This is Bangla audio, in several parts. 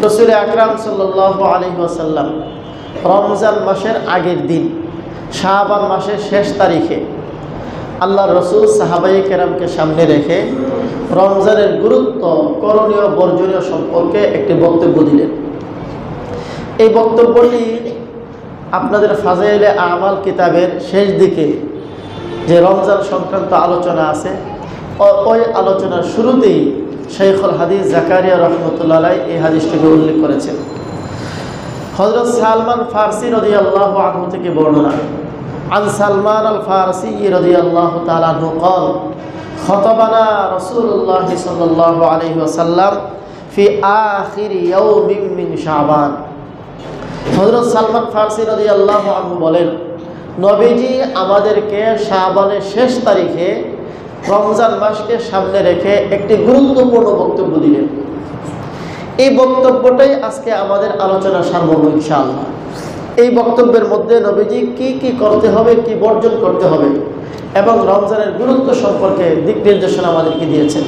রাসূল আকরাম সাল্লাল্লাহু আলাইহি ওয়াসাল্লাম রমজান মাসের আগের দিন শাবান মাসের শেষ তারিখে আল্লাহর রাসূল সাহাবায়ে কেরামকে সামনে রেখে রমজানের গুরুত্ব, করণীয়, বর্জনীয় সম্পর্কে একটি বক্তব্য দিলেন। এই বক্তব্যটি আপনাদের ফাজাইলে আমাল কিতাবের শেষ দিকে যে রমজান সংক্রান্ত আলোচনা আছে, ওই আলোচনার শুরুতেই শাইখুল হাদিস জাকারিয়া রহমতুল্লাহ আলাইহি এই হাদিসটিকে উল্লেখ করেছেন। হযরত সালমান ফারসি রাদিয়াল্লাহু আনহু থেকে বর্ণনা, আন সালমান আল ফারসি রাদিয়াল্লাহু তাআলা আনহু قال خطبنا رسول الله صلى الله عليه وسلم في آخر يوم من شعبان। হযরত সালমান ফারসি রাদিয়াল্লাহু আনহু বলেন, নবীজি আমাদেরকে শাবানের শেষ তারিখে রমজান মাসকে সামনে রেখে একটি গুরুত্বপূর্ণ বক্তব্য দিলেন। এই বক্তব্যটাই আজকে আমাদের আলোচনা সারমর্ম ইনশাআল্লাহ। এই বক্তব্যের মধ্যে নবীজি কি কি করতে হবে, কি বর্জন করতে হবে এবং রমজানের গুরুত্ব সম্পর্কে দিক নির্দেশনা আমাদেরকে দিয়েছেন।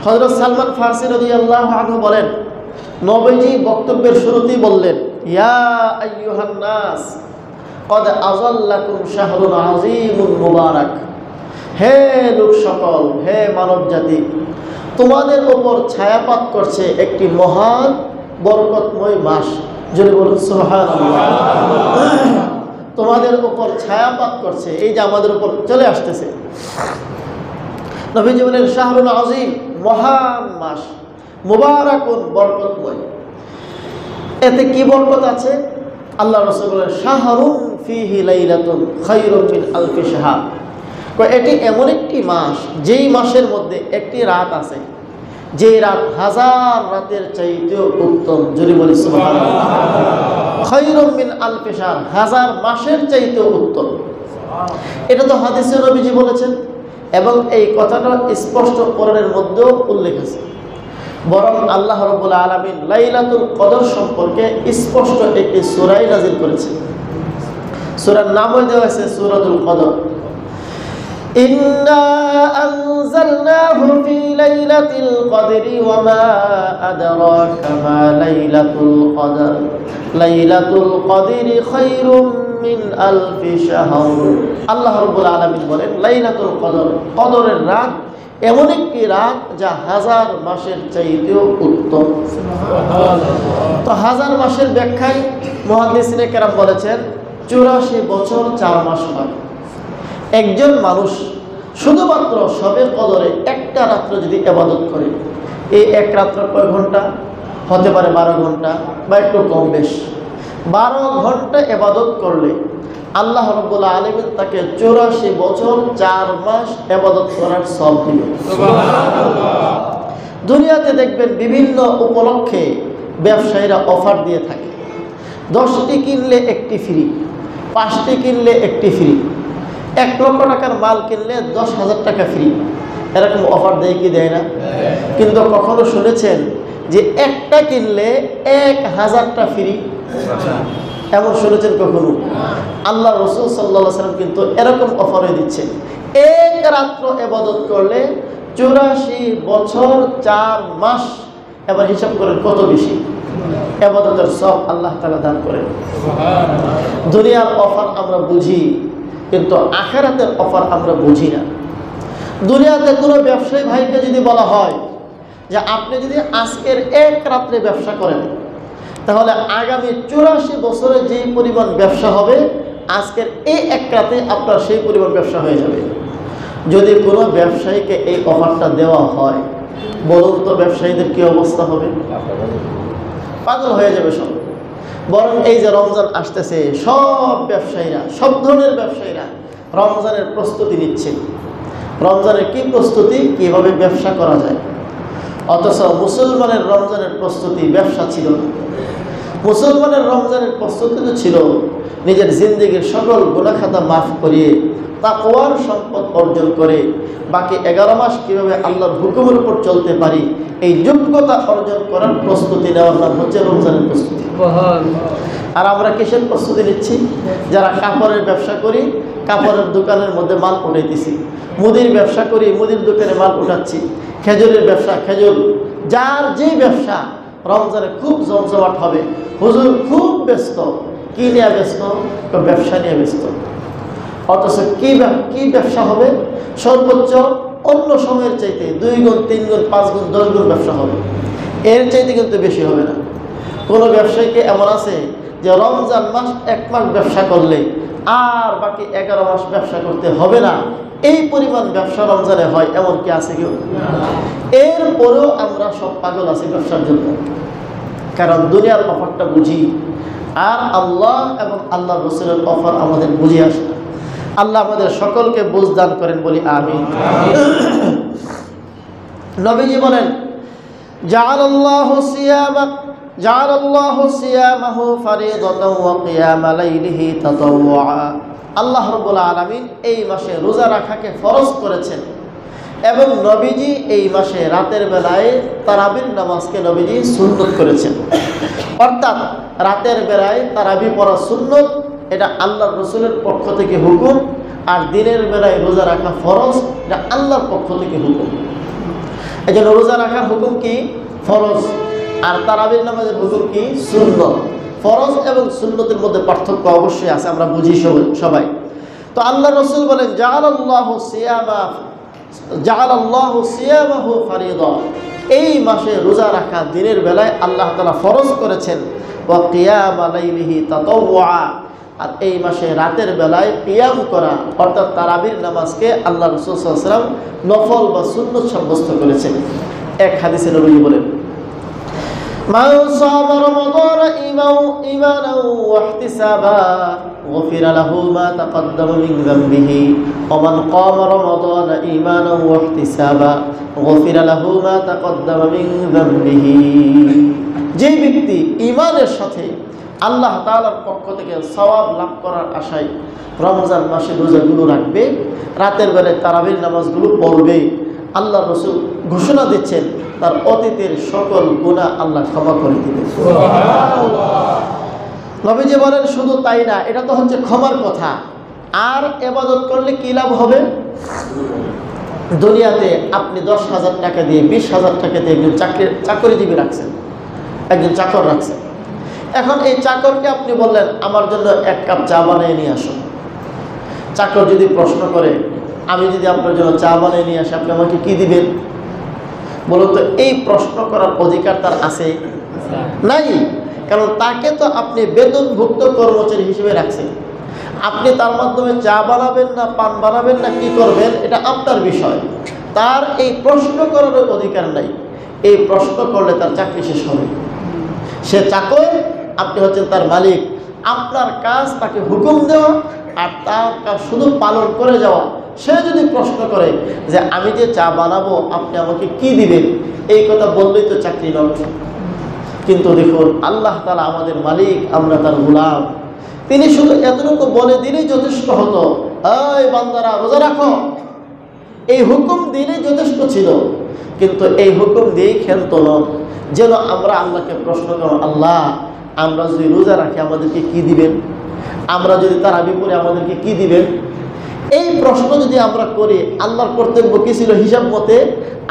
হযরত সালমান ফারসি রাদিয়াল্লাহু আনহু বলেন, নবীজি বক্তব্যের শুরুতেই বললেন, ইয়া আইয়ুহান নাস কদ আযাল্লাকুম শাহরুন আযীমুন মুবারাক। হে লোক সকল, হে মানব জাতি, তোমাদের উপর ছায়াপাত করছে একটি মহান বরকতময় মাস। জোরে বলুন সুবহানাল্লাহ। তোমাদের উপর ছায়াপাত করছে, এই যে আমাদের উপর চলে আসতেছে। নবীজি বলেন শাহরুন আযীম, মহান মাস, মুবারাকুন, বরকতময়। এতে কি বরকত আছে? আল্লাহ রাসূল বলেন শাহরুন ফীহি লাইলাতুন খায়রুম মিন আলফি শাহর। এটি এমন একটি মাস, যেই মাসের মধ্যে একটি রাত আছে, যে রাত হাজার রাতের চাইতেও উত্তম। জোরে বলি সুবহানাল্লাহ। খায়রুম মিন আলফি শাহর, হাজার মাসের চাইতেও উত্তম। এটা তো হাদিসে নবীজি বলেছেন এবং এই কথাটা স্পষ্ট কোরআনের মধ্যেও উল্লেখ আছে। বরং আল্লাহ রাব্বুল আলামিন লাইলাতুল কদর সম্পর্কে স্পষ্ট একটি সূরা নাযিল করেছেন। সূরার নামও দেওয়া আছে সূরাতুল কদর। ইন্না আনজালনাহু ফি লাইলাতিল কদরি ওয়া মা আদরাকা মা লাইলাতুল কদর লাইলাতুল কদরি খায়রুম মিন আলফি শাহর। আল্লাহ রাব্বুল আলামিন বলেন লাইলাতুল কদর, কদরের রাত এমন একটি রাত যা হাজার মাসের চাইতেও উত্তম। তো হাজার মাসের ব্যাখ্যায় মুহাদ্দিসিনে কেরাম বলেছেন 84 বছর 4 মাস হয়। একজন মানুষ শুধুমাত্র শবে কদরে একটা রাত্র যদি ইবাদত করে, এই এক রাত্র কয় ঘন্টা হতে পারে? 12 ঘন্টা বা একটু কম বেশ। 12 ঘন্টা ইবাদত করলে আল্লাহ রাব্বুল আলামিন তাকে 84 বছর 4 মাস ইবাদত করার সওয়াব দিবেন। সুবহানাল্লাহ। দুনিয়াতে দেখবেন বিভিন্ন উপলক্ষে ব্যবসায়ীরা অফার দিয়ে থাকে। 10টি কিনলে একটি ফ্রি, 5টি কিনলে একটি ফ্রি, 1 লক্ষ টাকার মাল কিনলে 10,000 টাকা ফ্রি, এরকম অফার দেয় কি দেয় না? কিন্তু কখনো শুনেছেন যে একটা কিনলে 1000টা ফ্রি? এমন শুনেছেন কখনো? আল্লাহ রাসূল সাল্লাল্লাহু আলাইহি ওয়াসাল্লাম কিন্তু এরকম অফারে দিচ্ছেন, এক রাত্র ইবাদত করলে 84 বছর 4 মাস। এবার হিসাব করেন কত বেশি ইবাদতের সওয়াব আল্লাহ তাআলা দান করেন। সুবহানাল্লাহ। দুনিয়ার অফার আমরা বুঝি, কিন্তু আখিরাতের অফার আমরা বুঝি না। দুনিয়াতে কোনো ব্যবসায়ী ভাইকে যদি বলা হয় যে আপনি যদি আজকের এক রাত্রে ব্যবসা করেন, তাহলে আগামী 84 বছরে যে পরিমাণ ব্যবসা হবে, আজকের এই এক রাতে আপনার সেই পরিমাণ ব্যবসা হয়ে যাবে। যদি কোনো ব্যবসায়ীকে এই অফারটা দেওয়া হয়, বলুন তো ব্যবসায়ীদের কী অবস্থা হবে? পাগল হয়ে যাবে সব। বরং এই যে রমজান আসতেছে, সব ব্যবসায়ীরা, সব ধরনের ব্যবসায়ীরা রমজানের প্রস্তুতি নিচ্ছে। রমজানের কি প্রস্তুতি, কীভাবে ব্যবসা করা যায়। অথচ মুসলমানের রমজানের প্রস্তুতি ব্যবসা ছিল না। মুসলমানের রমজানের প্রস্তুতি তো ছিল নিজের জিন্দেগির সকল গুনাহ খাতা মাফ করিয়ে তাকওয়ার সম্পদ অর্জন করে বাকি 11 মাস কীভাবে আল্লাহর হুকুমের উপর চলতে পারি, এই যোগ্যতা অর্জন করার প্রস্তুতি নেওয়ার নাম হচ্ছে রমজানের প্রস্তুতি। আর আমরা কিসের প্রস্তুতি নিচ্ছি? যারা কাপড়ের ব্যবসা করি, কাপড়ের দোকানের মধ্যে মাল উঠাইতেছি। মুদির ব্যবসা করি, মুদির দোকানে মাল উঠাচ্ছি। খেজুরের ব্যবসা, খেজুর যার যে ব্যবসা রমজানে খুব জমজমাট হবে, হুজুর খুব ব্যস্ত, কি নিয়ে ব্যস্ত? ব্যবসা নিয়ে ব্যস্ত। অথচ কি ব্যবসা হবে? সর্বোচ্চ অন্য সময়ের চাইতে 2 গুণ 3 গুণ 5 গুণ 10 গুণ ব্যবসা হবে, এর চাইতে কিন্তু বেশি হবে না। কোনো ব্যবসায়ীকে এমন আছে যে রমজান মাস 1 মাস ব্যবসা করলে আর বাকি 11 মাস ব্যবসা করতে হবে না, এই পরিমাণ ব্যবসা রমজানে হয়, এমন কি আছে কেউ? এরপরেও আমরা সব পাগল আছি ব্যবসার জন্য, কারণ দুনিয়ার অফারটা বুঝি, আর আল্লাহ এবং আল্লাহ রাসূলের অফার আমাদের বুঝে আসে না। আল্লাহ আমাদের সকলকে বুঝ দান করেন, বলি আমিন। নবীজি বলেন, জাআলাল্লাহু সিয়ামাহু ফারিদাতান ওয়া কিয়ামা লাইলিহি তাতাওয়া। আল্লাহ রাব্বুল আলামিন এই মাসে রোজা রাখাকে ফরজ করেছেন, এবং নবীজি এই মাসে রাতের বেলায় তারাবির নামাজকে নবীজি সুন্নত করেছেন। অর্থাৎ রাতের বেলায় তারাবি পড়া সুন্নত, এটা আল্লাহর রাসূলের পক্ষ থেকে হুকুম, আর দিনের বেলায় রোজা রাখা ফরজ, এটা আল্লাহর পক্ষ থেকে হুকুম। এই জন্য রোজা রাখার হুকুম কি? ফরজ। আর তারাবির নামাজের হুকুম কি? সুন্নত। ফরজ এবং সুন্নতের মধ্যে পার্থক্য অবশ্যই আছে, আমরা বুঝি সবাই। তো আল্লাহ রাসূল বলেন, জাআলাল্লাহু সিয়ামাহু ফারিদা, এই মাসে রোজা রাখা দিনের বেলায় আল্লাহ তাআলা ফরজ করেছেন। ওয়া কিয়ামা লাইলিহি তাতাওয়া, আর এই মাসে রাতের বেলায় কিয়াম করা অর্থাৎ তারাবির নামাজকে আল্লাহ রাসূল সাল্লাল্লাহু আলাইহি ওয়াসাল্লাম নফল বা সুন্নত সাব্যস্ত করেছেন। এক হাদিসে নবী বলেন, মান সামা রমাদান ঈমানান ওয়া ইহতিসাবা গুফিরা লাহু মা তাকদ্দামা মিন যামবিহি ওয়া মান কামা রমাদান ঈমানান ওয়া ইহতিসাবা গুফিরা লাহু মা তাকদ্দামা মিন যামবিহি। যে ব্যক্তি ঈমানের সাথে আল্লাহ তাআলার পক্ষ থেকে সওয়াব লাভ করার আশায় রমজান মাসে রোজাগুলো রাখবে, রাতের বেলায় তারাবির নামাজগুলো পড়বে, আল্লাহ রাসূল ঘোষণা দিচ্ছেন তার অতীতের সকল গুনাহ আল্লাহ ক্ষমা করে দিবেন। সুবহানাল্লাহ। নবীজি বলেন, শুধু তাই না, এটা তো হচ্ছে ক্ষমার কথা, আর ইবাদত করলে কি লাভ হবে? দুনিয়াতে আপনি 10,000 টাকা দিয়ে 20,000 টাকা দিয়ে একজন চাকরিজীবী রাখছেন, একজন চাকর রাখছেন। এখন এই চাকরকে আপনি বললেন, আমার জন্য 1 কাপ চা বানিয়ে নিয়ে আসো। চাকর যদি প্রশ্ন করে, আমি যদি আপনার জন্য চা বানিয়ে নিয়ে আসি, আপনি আমাকে কি দিবেন? বলুন তো, এই প্রশ্ন করার অধিকার তার আছে? নাই। কারণ তাকে তো আপনি বেতনভুক্ত কর্মচারী হিসেবে রাখছেন, আপনি তার মাধ্যমে চা বানাবেন না পান বানাবেন না কি করবেন, এটা আপনার বিষয়। তার এই প্রশ্ন করার অধিকার নাই। এই প্রশ্ন করলে তার চাকরি শেষ হবে। সে চাকর, আপনি হচ্ছেন তার মালিক। আপনার কাজ তাকে হুকুম দেওয়া, আর তার কাজ শুধু পালন করে যাওয়া। সে যদি প্রশ্ন করে যে আমি যে চা বানাবো আপনি আমাকে কি দিবেন, এই কথা বললেই তো চাকরি নষ্ট। কিন্তু দেখুন, আল্লাহ তাআলা আমাদের মালিক, আমরা তার গোলাম। তিনি শুধু এতটুকু বলে দিলেই যথেষ্ট হতো, এই বান্দারা রোজা রাখো, এই হুকুম দিলেই যথেষ্ট ছিল। কিন্তু এই হুকুম দিয়েই খেলতো না, যেন আমরা আল্লাহকে প্রশ্ন করো, আল্লাহ আমরা যদি রোজা রাখি আমাদেরকে কি দিবেন, আমরা যদি তারাবি পড়ি আমাদেরকে কি দিবেন। এই প্রশ্ন যদি আমরা করি, আল্লাহর কর্তব্য কি ছিল? হিসাব মতে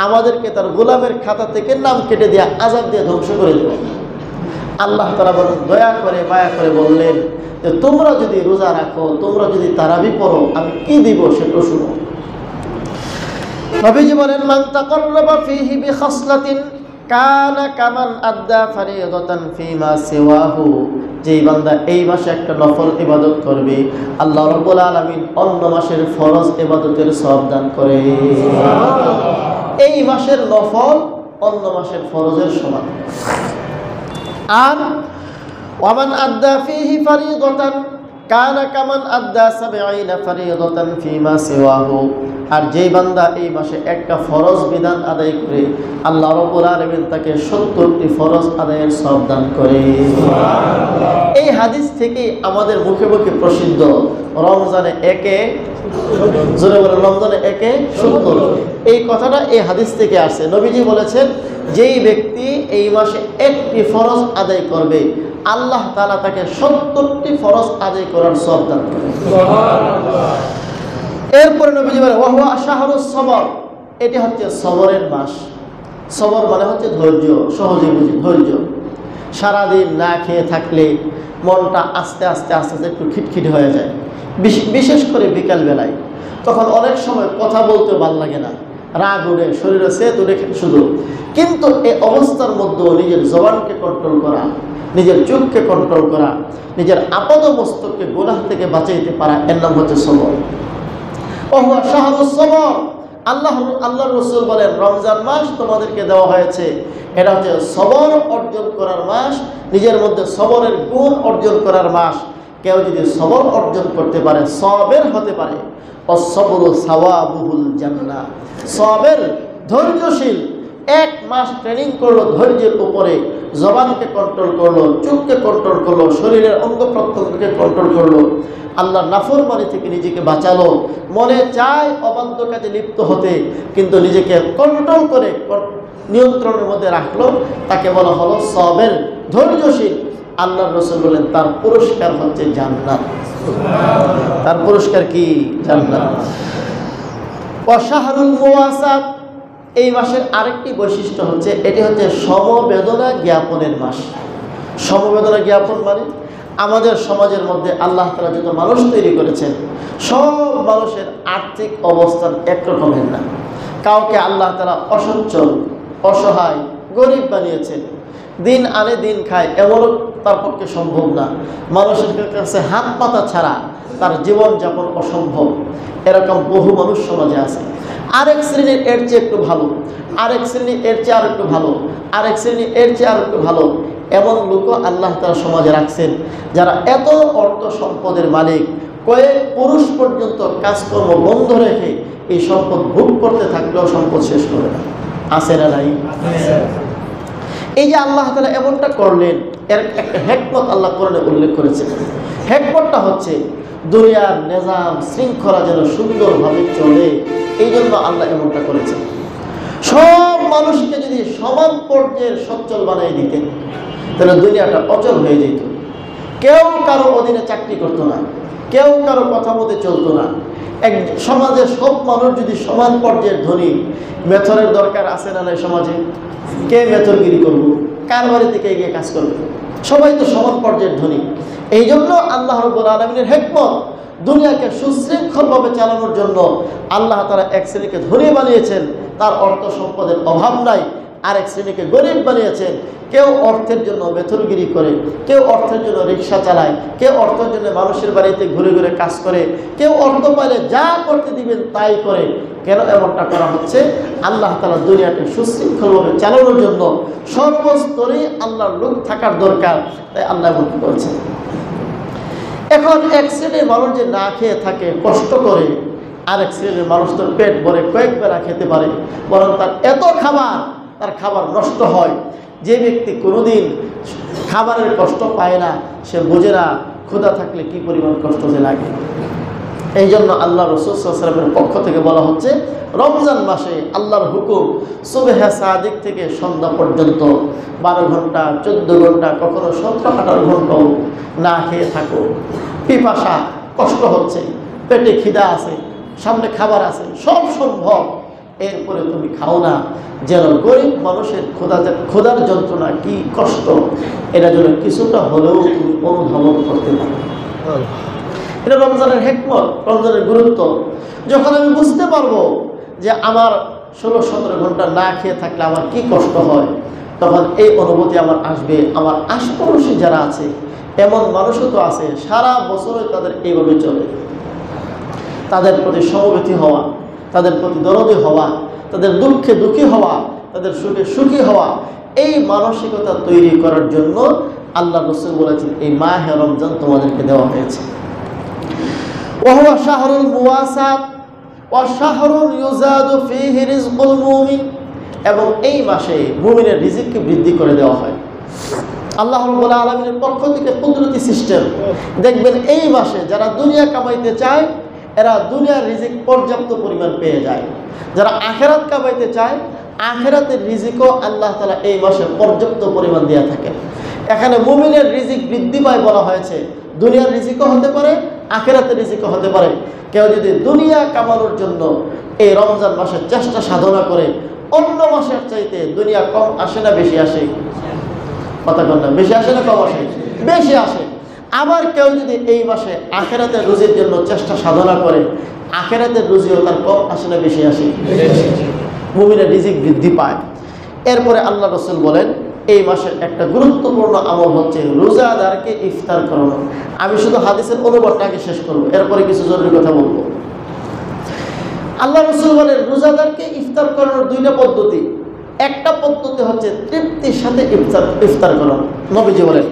আমাদেরকে তার গোলামের খাতা থেকে নাম কেটে দেয়া, আযাব দিয়ে ধ্বংস করে দেব। আল্লাহ তাআলা বলেন, দয়া করে মায়া করে বললেন যে তোমরা যদি রোজা রাখো, তোমরা যদি তারাবি পড়ো, আমি কি দিব সেটা শুনো। নবীজি বলেন, মান তাকাররাবা ফীহি বিখাসলাতিন কানা কামান আদ্দা ফারিদাতান ফীমা সিওয়াহু। যেই বান্দা এই মাসে একটা নফল ইবাদত করবে, আল্লাহ রাব্বুল আলামিন অন্য মাসের ফরজ ইবাদতের সওয়াব দান করে। সুবহানাল্লাহ। এই মাসের নফল অন্য মাসের ফরজের সমান। আর ওয়ামান আদ্দা ফীহি ফারিদাতান কানা কামান আদ্দা 70 ফারিদাতান ফীমা সিওয়াহু। আর যেই বান্দা এই মাসে একটা ফরজ বিধান আদায় করে, আল্লাহ রাব্বুল আলামিন তাকে 70টি ফরজ আদায়ের সওয়াব দান করে। সুবহানাল্লাহ। এই হাদিস থেকে আমাদের মুখে মুখে প্রসিদ্ধ, রমজানে একে জোরে বলে, রমজানে একে 70। এই কথাটা এই হাদিস থেকে আসে। নবীজি বলেছেন, যেই ব্যক্তি এই মাসে একটি ফরজ আদায় করবে, আল্লাহ তাআলা তাকে 70টি ফরজ আদায় করার সওয়াব দান করে। সুবহানাল্লাহ। এরপরে নবীজি বলেন, ওয়া হুয়া শাহরুস সবর, এটি হচ্ছে সবরের মাস। সবর মানে হচ্ছে ধৈর্য, সহজে বুঝি ধৈর্য। সারাদিন না খেয়ে থাকলে মনটা আস্তে আস্তে আস্তে আস্তে একটু খিটখিট হয়ে যায়, বিশেষ করে বিকালবেলায়। তখন অনেক সময় কথা বলতে ভালো লাগে না, রাগ উঠে, শরীরে সেত উঠে শুধু। কিন্তু এই অবস্থার মধ্যেও নিজের জবানকে কন্ট্রোল করা, নিজের চোখকে কন্ট্রোল করা, নিজের আপাদ মস্তককে গুনাহ থেকে বাঁচাইতে পারা, এর নাম হচ্ছে সবর। ওহুয়া শাহরুস সবর। আল্লাহর রাসূল বলেন, রমজান মাস তোমাদেরকে দেওয়া হয়েছে, এটা হচ্ছে সবর অর্জন করার মাস, নিজের মধ্যে সবরের গুণ অর্জন করার মাস। কেউ যদি সবর অর্জন করতে পারে, সবের হতে পারে। অসবরু সাওয়াবুহুল জান্নাহ। সবের, ধৈর্যশীল, 1 মাস ট্রেনিং করলো ধৈর্যের উপরে, জবানকে কন্ট্রোল করলো, চোখকে কন্ট্রোল করলো, শরীরের অঙ্গ প্রত্যঙ্গকে কন্ট্রোল করলো, আল্লাহর নাফরমানি থেকে নিজেকে বাঁচালো। মনে চায় অবাধ্য কাজে লিপ্ত হতে, কিন্তু নিজেকে কন্ট্রোল করে নিয়ন্ত্রণের মধ্যে রাখলো, তাকে বলা হলো সবের, ধৈর্যশীল। আল্লাহর রাসূল বলেন তার পুরস্কার হচ্ছে জান্নাত। তার পুরস্কার কি? জান্নাত। ওয়া শাহরুল মুওয়াসাত। এই মাসের আরেকটি বৈশিষ্ট্য হচ্ছে, এটি হচ্ছে সমবেদনা জ্ঞাপনের মাস। সমবেদনা জ্ঞাপন মানে আমাদের সমাজের মধ্যে আল্লাহ তাআলা যত মানুষ তৈরি করেছেন, সব মানুষের আর্থিক অবস্থান একরকমের না। কাউকে আল্লাহ তাআলা অসচ্ছল, অসহায়, গরিব বানিয়েছেন। দিন আনে দিন খায়, এমনও তার পক্ষে সম্ভব না। মানুষের কাছে হাত পাতা ছাড়া তার জীবনযাপন অসম্ভব। এরকম বহু মানুষ সমাজে আছে। আরেক শ্রেণীর এর চেয়ে একটু ভালো, আরেক শ্রেণী এর চেয়ে আর একটু ভালো, আরেক শ্রেণী এর চেয়ে আর একটু ভালো। এমন লোকও আল্লাহ তাআলা সমাজে রাখছেন, যারা এত অর্থ সম্পদের মালিক, কয়েক পুরুষ পর্যন্ত কাজকর্ম বন্ধ রেখে এই সম্পদ ভোগ করতে থাকলেও সম্পদ শেষ করে না। আছে না নাই? এই যে আল্লাহ তাআলা এমনটা করলেন, এর একটা হিকমত আল্লাহ কোরআনে উল্লেখ করেছেন। হিকমতটা হচ্ছে দুনিয়ার নিজাম শৃঙ্খলা যেন সুন্দরভাবে চলে, এই জন্য আল্লাহ এমনটা করেছেন। সব মানুষকে যদি সমান পর্যায়ের সচ্ছল বানিয়ে দিতেন, তাহলে দুনিয়াটা অচল হয়ে যেত। কেউ কারো অধীনে চাকরি করতো না, কেউ কারো কথা মতে চলতো না। এক সমাজে সব মানুষ যদি সমান পর্যায়ের ধনী, মেথরের দরকার আছে না নাই সমাজে? কে মেথরগিরি করবো? কার বাড়ি থেকে গিয়ে কাজ করবে? সবাই তো সমান পর্যায়ের ধনী। এই জন্য আল্লাহ রাব্বুল আলামিনের হিকমত, দুনিয়াকে সুশৃঙ্খলভাবে চালানোর জন্য আল্লাহ তাআলা এক শ্রেণীকে ধনী বানিয়েছেন, তার অর্থ সম্পদের অভাব নাই। আরেক শ্রেণীকে গরিব বানিয়েছেন। কেউ অর্থের জন্য মেথরগিরি করে, কেউ অর্থের জন্য রিক্সা চালায়, কেউ অর্থের জন্য মানুষের বাড়িতে ঘুরে ঘুরে কাজ করে, কেউ অর্থ পাইলে যা করতে দিবেন তাই করে। কেন এমনটা করা হচ্ছে? আল্লাহ তাআলা দুনিয়াকে সুশৃঙ্খলভাবে চালানোর জন্য সর্বস্তরে আল্লাহর লোক থাকার দরকার, তাই আল্লাহ এমনটা করেছেন। এখন এক শ্রেণীর মানুষ যে না খেয়ে থাকে, কষ্ট করে, আরেক শ্রেণীর মানুষ তো পেট ভরে কয়েক বেলা খেতে পারে, বরং তার এত খাবার, তার খাবার নষ্ট হয়। যে ব্যক্তি কোনোদিন খাবারের কষ্ট পায় না, সে বোঝে না ক্ষুধা থাকলে কি পরিমাণ কষ্ট যে লাগে। এই জন্য আল্লাহ রাসূল সাল্লাল্লাহু আলাইহি ওয়াসাল্লামের পক্ষ থেকে বলা হচ্ছে, রমজান মাসে আল্লাহর হুকুম সুবহে সাদিক থেকে সন্ধ্যা পর্যন্ত 12 ঘন্টা, 14 ঘন্টা, কখনো 17-18 ঘন্টাও না খেয়ে থাকো। পিপাসা, কষ্ট হচ্ছে, পেটে খিদা আছে, সামনে খাবার আছে, সব সম্ভব, এরপরে তুমি খাও না, যেন গরিব মানুষের ক্ষুধার যন্ত্রণা কি কষ্ট, এটা যেন কিছুটা হলেও তুমি অনুধাবন করতে পারো। এটা রমজানের হিকমত, রমজানের গুরুত্ব। যখন আমি বুঝতে পারবো যে আমার 16-17 ঘন্টা না খেয়ে থাকলে আমার কি কষ্ট হয়, তখন এই অনুভূতি আমার আসবে। আমার আশপাশে যারা আছে, এমন মানুষও তো আছে সারা বছরে তাদের এইভাবে চলে। তাদের প্রতি সমবেতি হওয়া, তাদের প্রতি দরদি হওয়া, তাদের দুঃখে দুঃখী হওয়া, তাদের সুখে সুখী হওয়া, এই মানসিকতা তৈরি করার জন্য আল্লাহ রাসূল বলেছেন এই মাহে রমজান তোমাদেরকে দেওয়া হয়েছে। ওয়াহুয়া শাহরুল মুওয়াসাত ওয়া শাহরুন ইউজাদু ফীহি রিজকুল মুমিন। এবং এই মাসে মুমিনের রিজিককে বৃদ্ধি করে দেওয়া হয়। আল্লাহ রাব্বুল আলামিনের পক্ষ থেকে কুদরতি সিস্টেম। দেখবেন এই মাসে যারা দুনিয়া কামাইতে চায়, এরা দুনিয়ার রিজিক পর্যাপ্ত পরিমাণ পেয়ে যায়। যারা আখিরাত কামাইতে চায়, আখিরাতের রিজিকও আল্লাহ তাআলা এই মাসে পর্যাপ্ত পরিমাণ দিয়ে থাকেন। এখানে মুমিনের রিজিক বৃদ্ধি পায় বলা হয়েছে। দুনিয়ার রিজিকও হতে পারে, আখিরাতের রিজিকও হতে পারে। কেউ যদি দুনিয়া কামানোর জন্য এই রমজান মাসে চেষ্টা সাধনা করে, অন্য মাসের চাইতে দুনিয়া কম আসে না বেশি আসে? কথা বল না, বেশি আসে না কম আসে? বেশি আসে। আবার কেউ যদি এই মাসে আখেরাতের রুজির জন্য চেষ্টা সাধনা করে, আখেরাতের রুজিও তার কম আসে না বেশি আসে? মুমিনের রিজিক বৃদ্ধি পায়। এরপরে আল্লাহ রাসূল বলেন এই মাসের একটা গুরুত্বপূর্ণ আমল হচ্ছে রোজাদারকে ইফতার করানো। আমি শুধু হাদিসের অনুবাদটাকে শেষ করব, এরপরে কিছু জরুরি কথা বলবো। আল্লাহ রাসূল বলেন রোজাদারকে ইফতার করানোর দুইটা পদ্ধতি। একটা পদ্ধতি হচ্ছে তৃপ্তির সাথে ইফতার করানো। নবীজি বলেন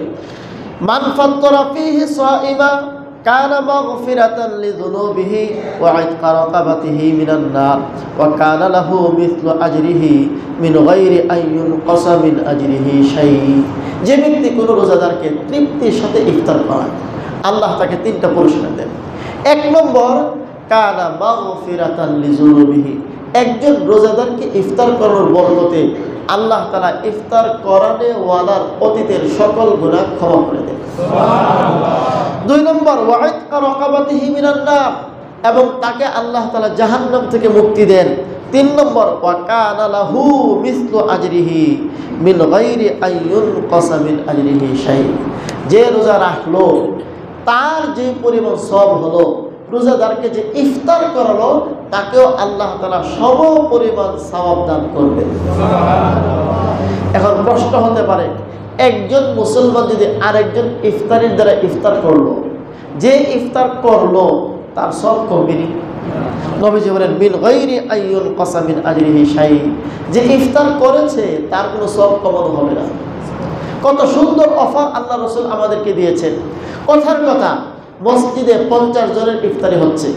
মান ফাত্তারা ফীহি সাইমা কানা মাগফিরাতান লিযুনুবিহি ওয়া ইতকা রাকাবাতিহি মিনান নার ওয়া কানা লাহু মিসলু আজরিহি মিন গায়রি আন ইউনকাসা মিন আজরিহি শাই। যে ব্যক্তি কোনো রোজাদারকে তৃপ্তির সাথে ইফতার করায় আল্লাহ তাকে তিনটা পুরস্কার দেন। এক নম্বর কানা মাগফিরাতান লিযুনুবিহি, একজন রোজাদারকে ইফতার করানোর বরকতে আল্লাহ তাআলা ইফতার করানে ওয়ালার অতীতের সকল গুনাহ ক্ষমা করে দেন। দুই নম্বর ওয়া ইতকা রাকাবাতিহি মিনান নার, এবং তাকে আল্লাহ তাআলা জাহান্নাম থেকে মুক্তি দেন। তিন নম্বর ওয়া কানা লাহু মিসলু আজরিহি মিন গায়রি আন ইউনকাসা মিন আজরিহি শাই। যে রোজা রাখলো তার যে পরিমাণ সওয়াব হলো, রোজাদারকে যে ইফতার করালো তাকেও আল্লাহ তাআলা সম পরিমাণ সওয়াব দান করবে। এখন প্রশ্ন হতে পারে একজন মুসলমান যদি আরেকজন ইফতারের দ্বারা ইফতার করলো, যে ইফতার করলো তার সব কমবেনি? নবীজি বলেন মিন গায়রি আন ইউনকাসা মিন আজরিহি শাই, যে ইফতার করেছে তার কোনো সব কমানো হবে না। কত সুন্দর অফার আল্লাহ রাসূল আমাদেরকে দিয়েছেন। কথার কথা, মসজিদে 50 জনের ইফতারি হচ্ছে,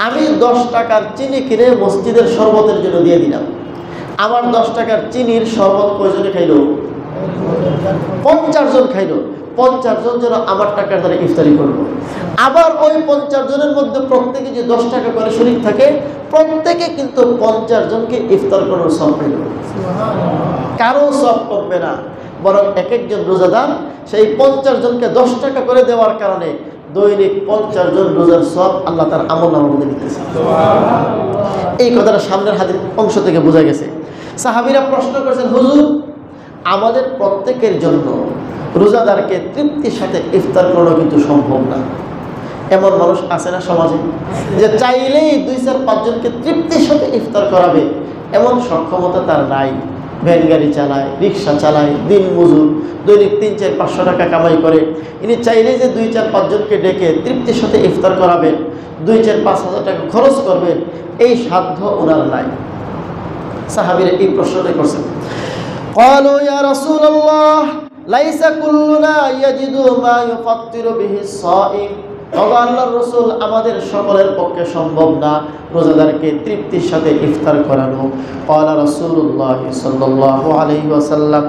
আমি 10 টাকার চিনি কিনে মসজিদের শরবতের জন্য দিয়ে দিলাম। আমার 10 টাকার চিনির শরবত কয়জনে খাইলো? 50 জন খাইলো। 50 জন যেন আমার টাকার দ্বারা ইফতারি করলো। আবার ওই 50 জনের মধ্যে প্রত্যেকে যে 10 টাকা করে শরীক থাকে, প্রত্যেকে কিন্তু 50 জনকে ইফতার করার সব পাইল। কারো সব কমবে না, বরং এক একজন রোজাদার সেই 50 জনকে 10 টাকা করে দেওয়ার কারণে দৈনিক 50 জন রোজার সব আল্লাহ তার আমলনামার মধ্যে লিখতেছে। এই কথাটা সামনের হাদিস অংশ থেকে বোঝা গেছে। সাহাবীরা প্রশ্ন করেছেন, হুজুর আমাদের প্রত্যেকের জন্য রোজাদারকে তৃপ্তির সাথে ইফতার করানো কিন্তু সম্ভব না। এমন মানুষ আছে না সমাজে যে চাইলেই 2-4-5 জনকে তৃপ্তির সাথে ইফতার করাবে, এমন সক্ষমতা তার নাই। ভ্যান গাড়ি চালায়, রিক্সা চালায়, দিন মজুর, দৈনিক 300-400-500 টাকা কামাই করে। ইনি চাইলেই যে 2-4-5 জনকে ডেকে তৃপ্তির সাথে ইফতার করাবেন, 2-4-5 হাজার টাকা খরচ করবেন, এই সাধ্য ওনার নাই। সাহাবীরা এই প্রশ্নটাই করছেন। قالوا يا رسول الله ليس كلنا يجد ما يفطر به الصائم। আল্লাহর রাসূল আমাদের সকলের পক্ষে সম্ভব না রোজাদারকে তৃপ্তির সাথে ইফতার করানো। قال رسول الله صلى الله عليه وسلم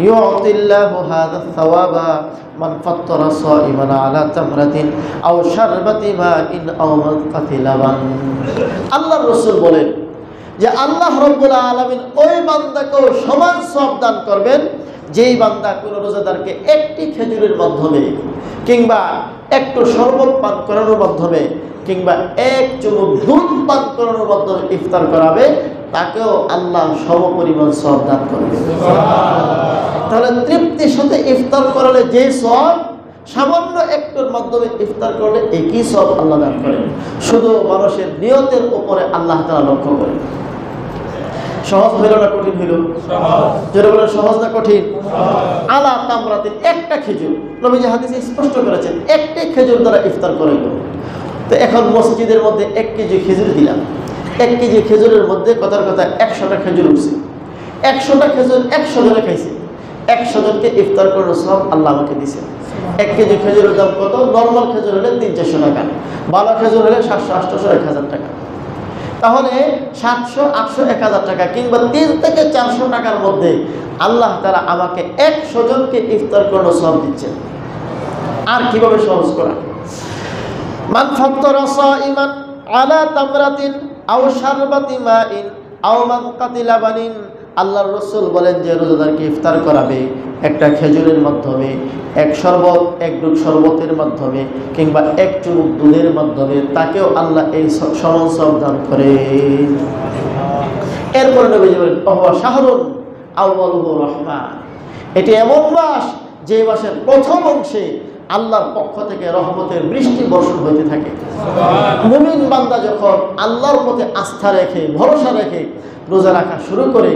يعطي الله هذا الثواب من فطر صائما على تمرة أو شربة ماء أو مذقة لبن। আল্লাহর রাসূল বলেন যে আল্লাহ রাব্বুল আলামিন ওই বান্দাকেও সমান সওয়াব দান করবেন যেই বান্দা কোন রোজাদারকে একটি খেজুরের মাধ্যমে কিংবা একটু শরবত পান করানোর মাধ্যমে কিংবা এক চুমুক দুধ পান করানোর মাধ্যমে ইফতার করাবে, তাকেও আল্লাহ সমপরিমাণ সওয়াব দান করবে। তাহলে তৃপ্তির সাথে ইফতার করালে যে সওয়াব, সামান্য একটুর মাধ্যমে ইফতার করলে একই সওয়াব আল্লাহ দান করেন। শুধু মানুষের নিয়তের উপরে আল্লাহ তাআলা লক্ষ্য করেন। সহজ হইল না কঠিন হইল? যেটা বলে সহজ না কঠিন? আলা তামরাতিন, একটা খেজুর। নবীজি হাদিসে স্পষ্ট করেছেন একটি খেজুর দ্বারা ইফতার করে। তো এখন মসজিদের মধ্যে 1 কেজি খেজুর দিলাম, 1 কেজি খেজুরের মধ্যে কথার কথা 100টা খেজুর উঠছে। 100টা খেজুর 100 জনে খাইছে, 100 জনকে ইফতার করার সব আল্লাহ আমাকে দিয়েছেন। 1 কেজি খেজুরের দাম কত? নর্মাল খেজুর হলে 300-400 টাকা, ভালো খেজুর হলে 700-800-1000 টাকা। তাহলে 700-800-1000 টাকা কিংবা 3 থেকে 400 টাকার মধ্যে আল্লাহ তাআলা আমাকে 100 জনকে ইফতার করার সওয়াব দিচ্ছেন। আর কিভাবে সহজ করা? মান ফাত্তারা সাইমান আলা তামরাতিন আও শারবাতি মাইন আও মানকাতি লাবানিন। আল্লাহর রাসূল বলেন যে রোজাদারকে ইফতার করাবে একটা খেজুরের মাধ্যমে, এক শরবত, এক ডুব শরবতের মাধ্যমে কিংবা এক চুমুক দুধের মাধ্যমে, তাকেও আল্লাহ এই সমান সওয়াব দান করে। এরপরে নবীজি বলেন ওয়া শাহরুন আউয়ালুহু রাহমা, এটি এমন মাস যে মাসের প্রথম অংশে আল্লাহর পক্ষ থেকে রহমতের বৃষ্টি বর্ষণ হইতে থাকে। মুমিন বান্দা যখন আল্লাহর প্রতি আস্থা রেখে ভরসা রেখে রোজা রাখা শুরু করে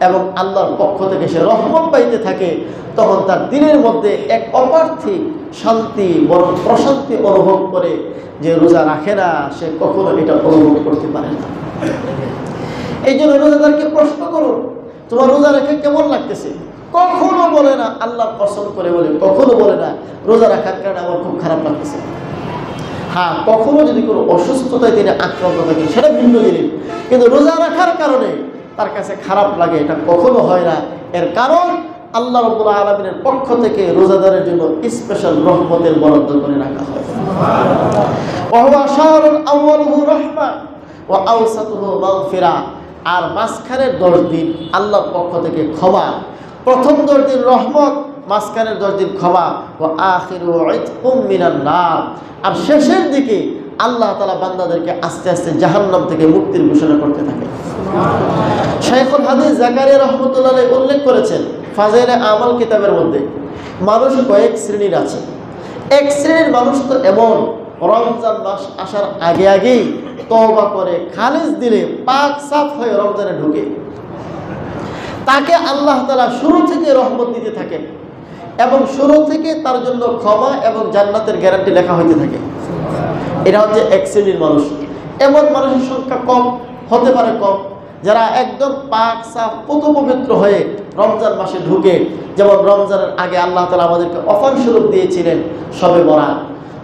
এবং আল্লাহর পক্ষ থেকে সে রহমত পাইতে থাকে, তখন তার দিনের মধ্যে এক অপার্থিব শান্তি বরং প্রশান্তি অনুভব করে। যে রোজা রাখে না সে কখনো এটা অনুভব করতে পারে না। এই জন্য রোজাদারকে প্রশ্ন করুন, তোমার রোজা রেখে কেমন লাগতেছে? কখনো বলে না আল্লাহর কসম করে বলে, কখনো বলে না রোজা রাখার কারণে আমার খুব খারাপ লাগতেছে। হ্যাঁ, কখনো যদি কোনো অসুস্থতায় তিনি আক্রান্ত থাকেন সেটা ভিন্ন জিনিস, কিন্তু রোজা রাখার কারণে তার কাছে খারাপ লাগে এটা কখনো হয় না। এর কারণ আল্লাহ রাব্বুল আলামিনের পক্ষ থেকে রোজাদারের জন্য স্পেশাল রহমতের বরাদ্দ করে রাখা হয়। ওয়া শাহরুন আউয়ালুহু রাহমা ওয়া আওসাতুহু মাগফিরা, আর মাঝখানের 10 দিন আল্লাহর পক্ষ থেকে ক্ষমা। প্রথম 10 দিন রহমত, মাঝখানের 10 দিন ক্ষমা। ওয়া আখিরু ইতকুম মিনান নার, আর শেষের দিকে আল্লাহ তাআলা বান্দাদেরকে আস্তে আস্তে জাহান্নাম থেকে মুক্তির ঘোষণা করতে থাকে। শাইখুল হাদিস জাকারিয়া রাহমাতুল্লাহ আলাইহি উল্লেখ করেছেন ফাজাইলে আমাল কিতাবের মধ্যে, মানুষ কয়েক শ্রেণীর আছে। এক শ্রেণীর মানুষ তো এমন রমজান মাস আসার আগে আগেই তওবা করে খালিস দিলে পাক সাফ হয়ে রমজানে ঢুকে, তাকে আল্লাহ তাআলা শুরু থেকে রহমত দিতে থাকেন এবং শুরু থেকে তার জন্য ক্ষমা এবং জান্নাতের গ্যারান্টি লেখা হইতে থাকে। এটা হচ্ছে এক শ্রেণীর মানুষ। এমন মানুষের সংখ্যা কম হতে পারে, কম, যারা একদম পাক সাফ পবিত্র হয়ে রমজান মাসে ঢুকে। যেমন রমজানের আগে আল্লাহ তাআলা আমাদেরকে অফার স্বরূপ দিয়েছিলেন শবে বরাত।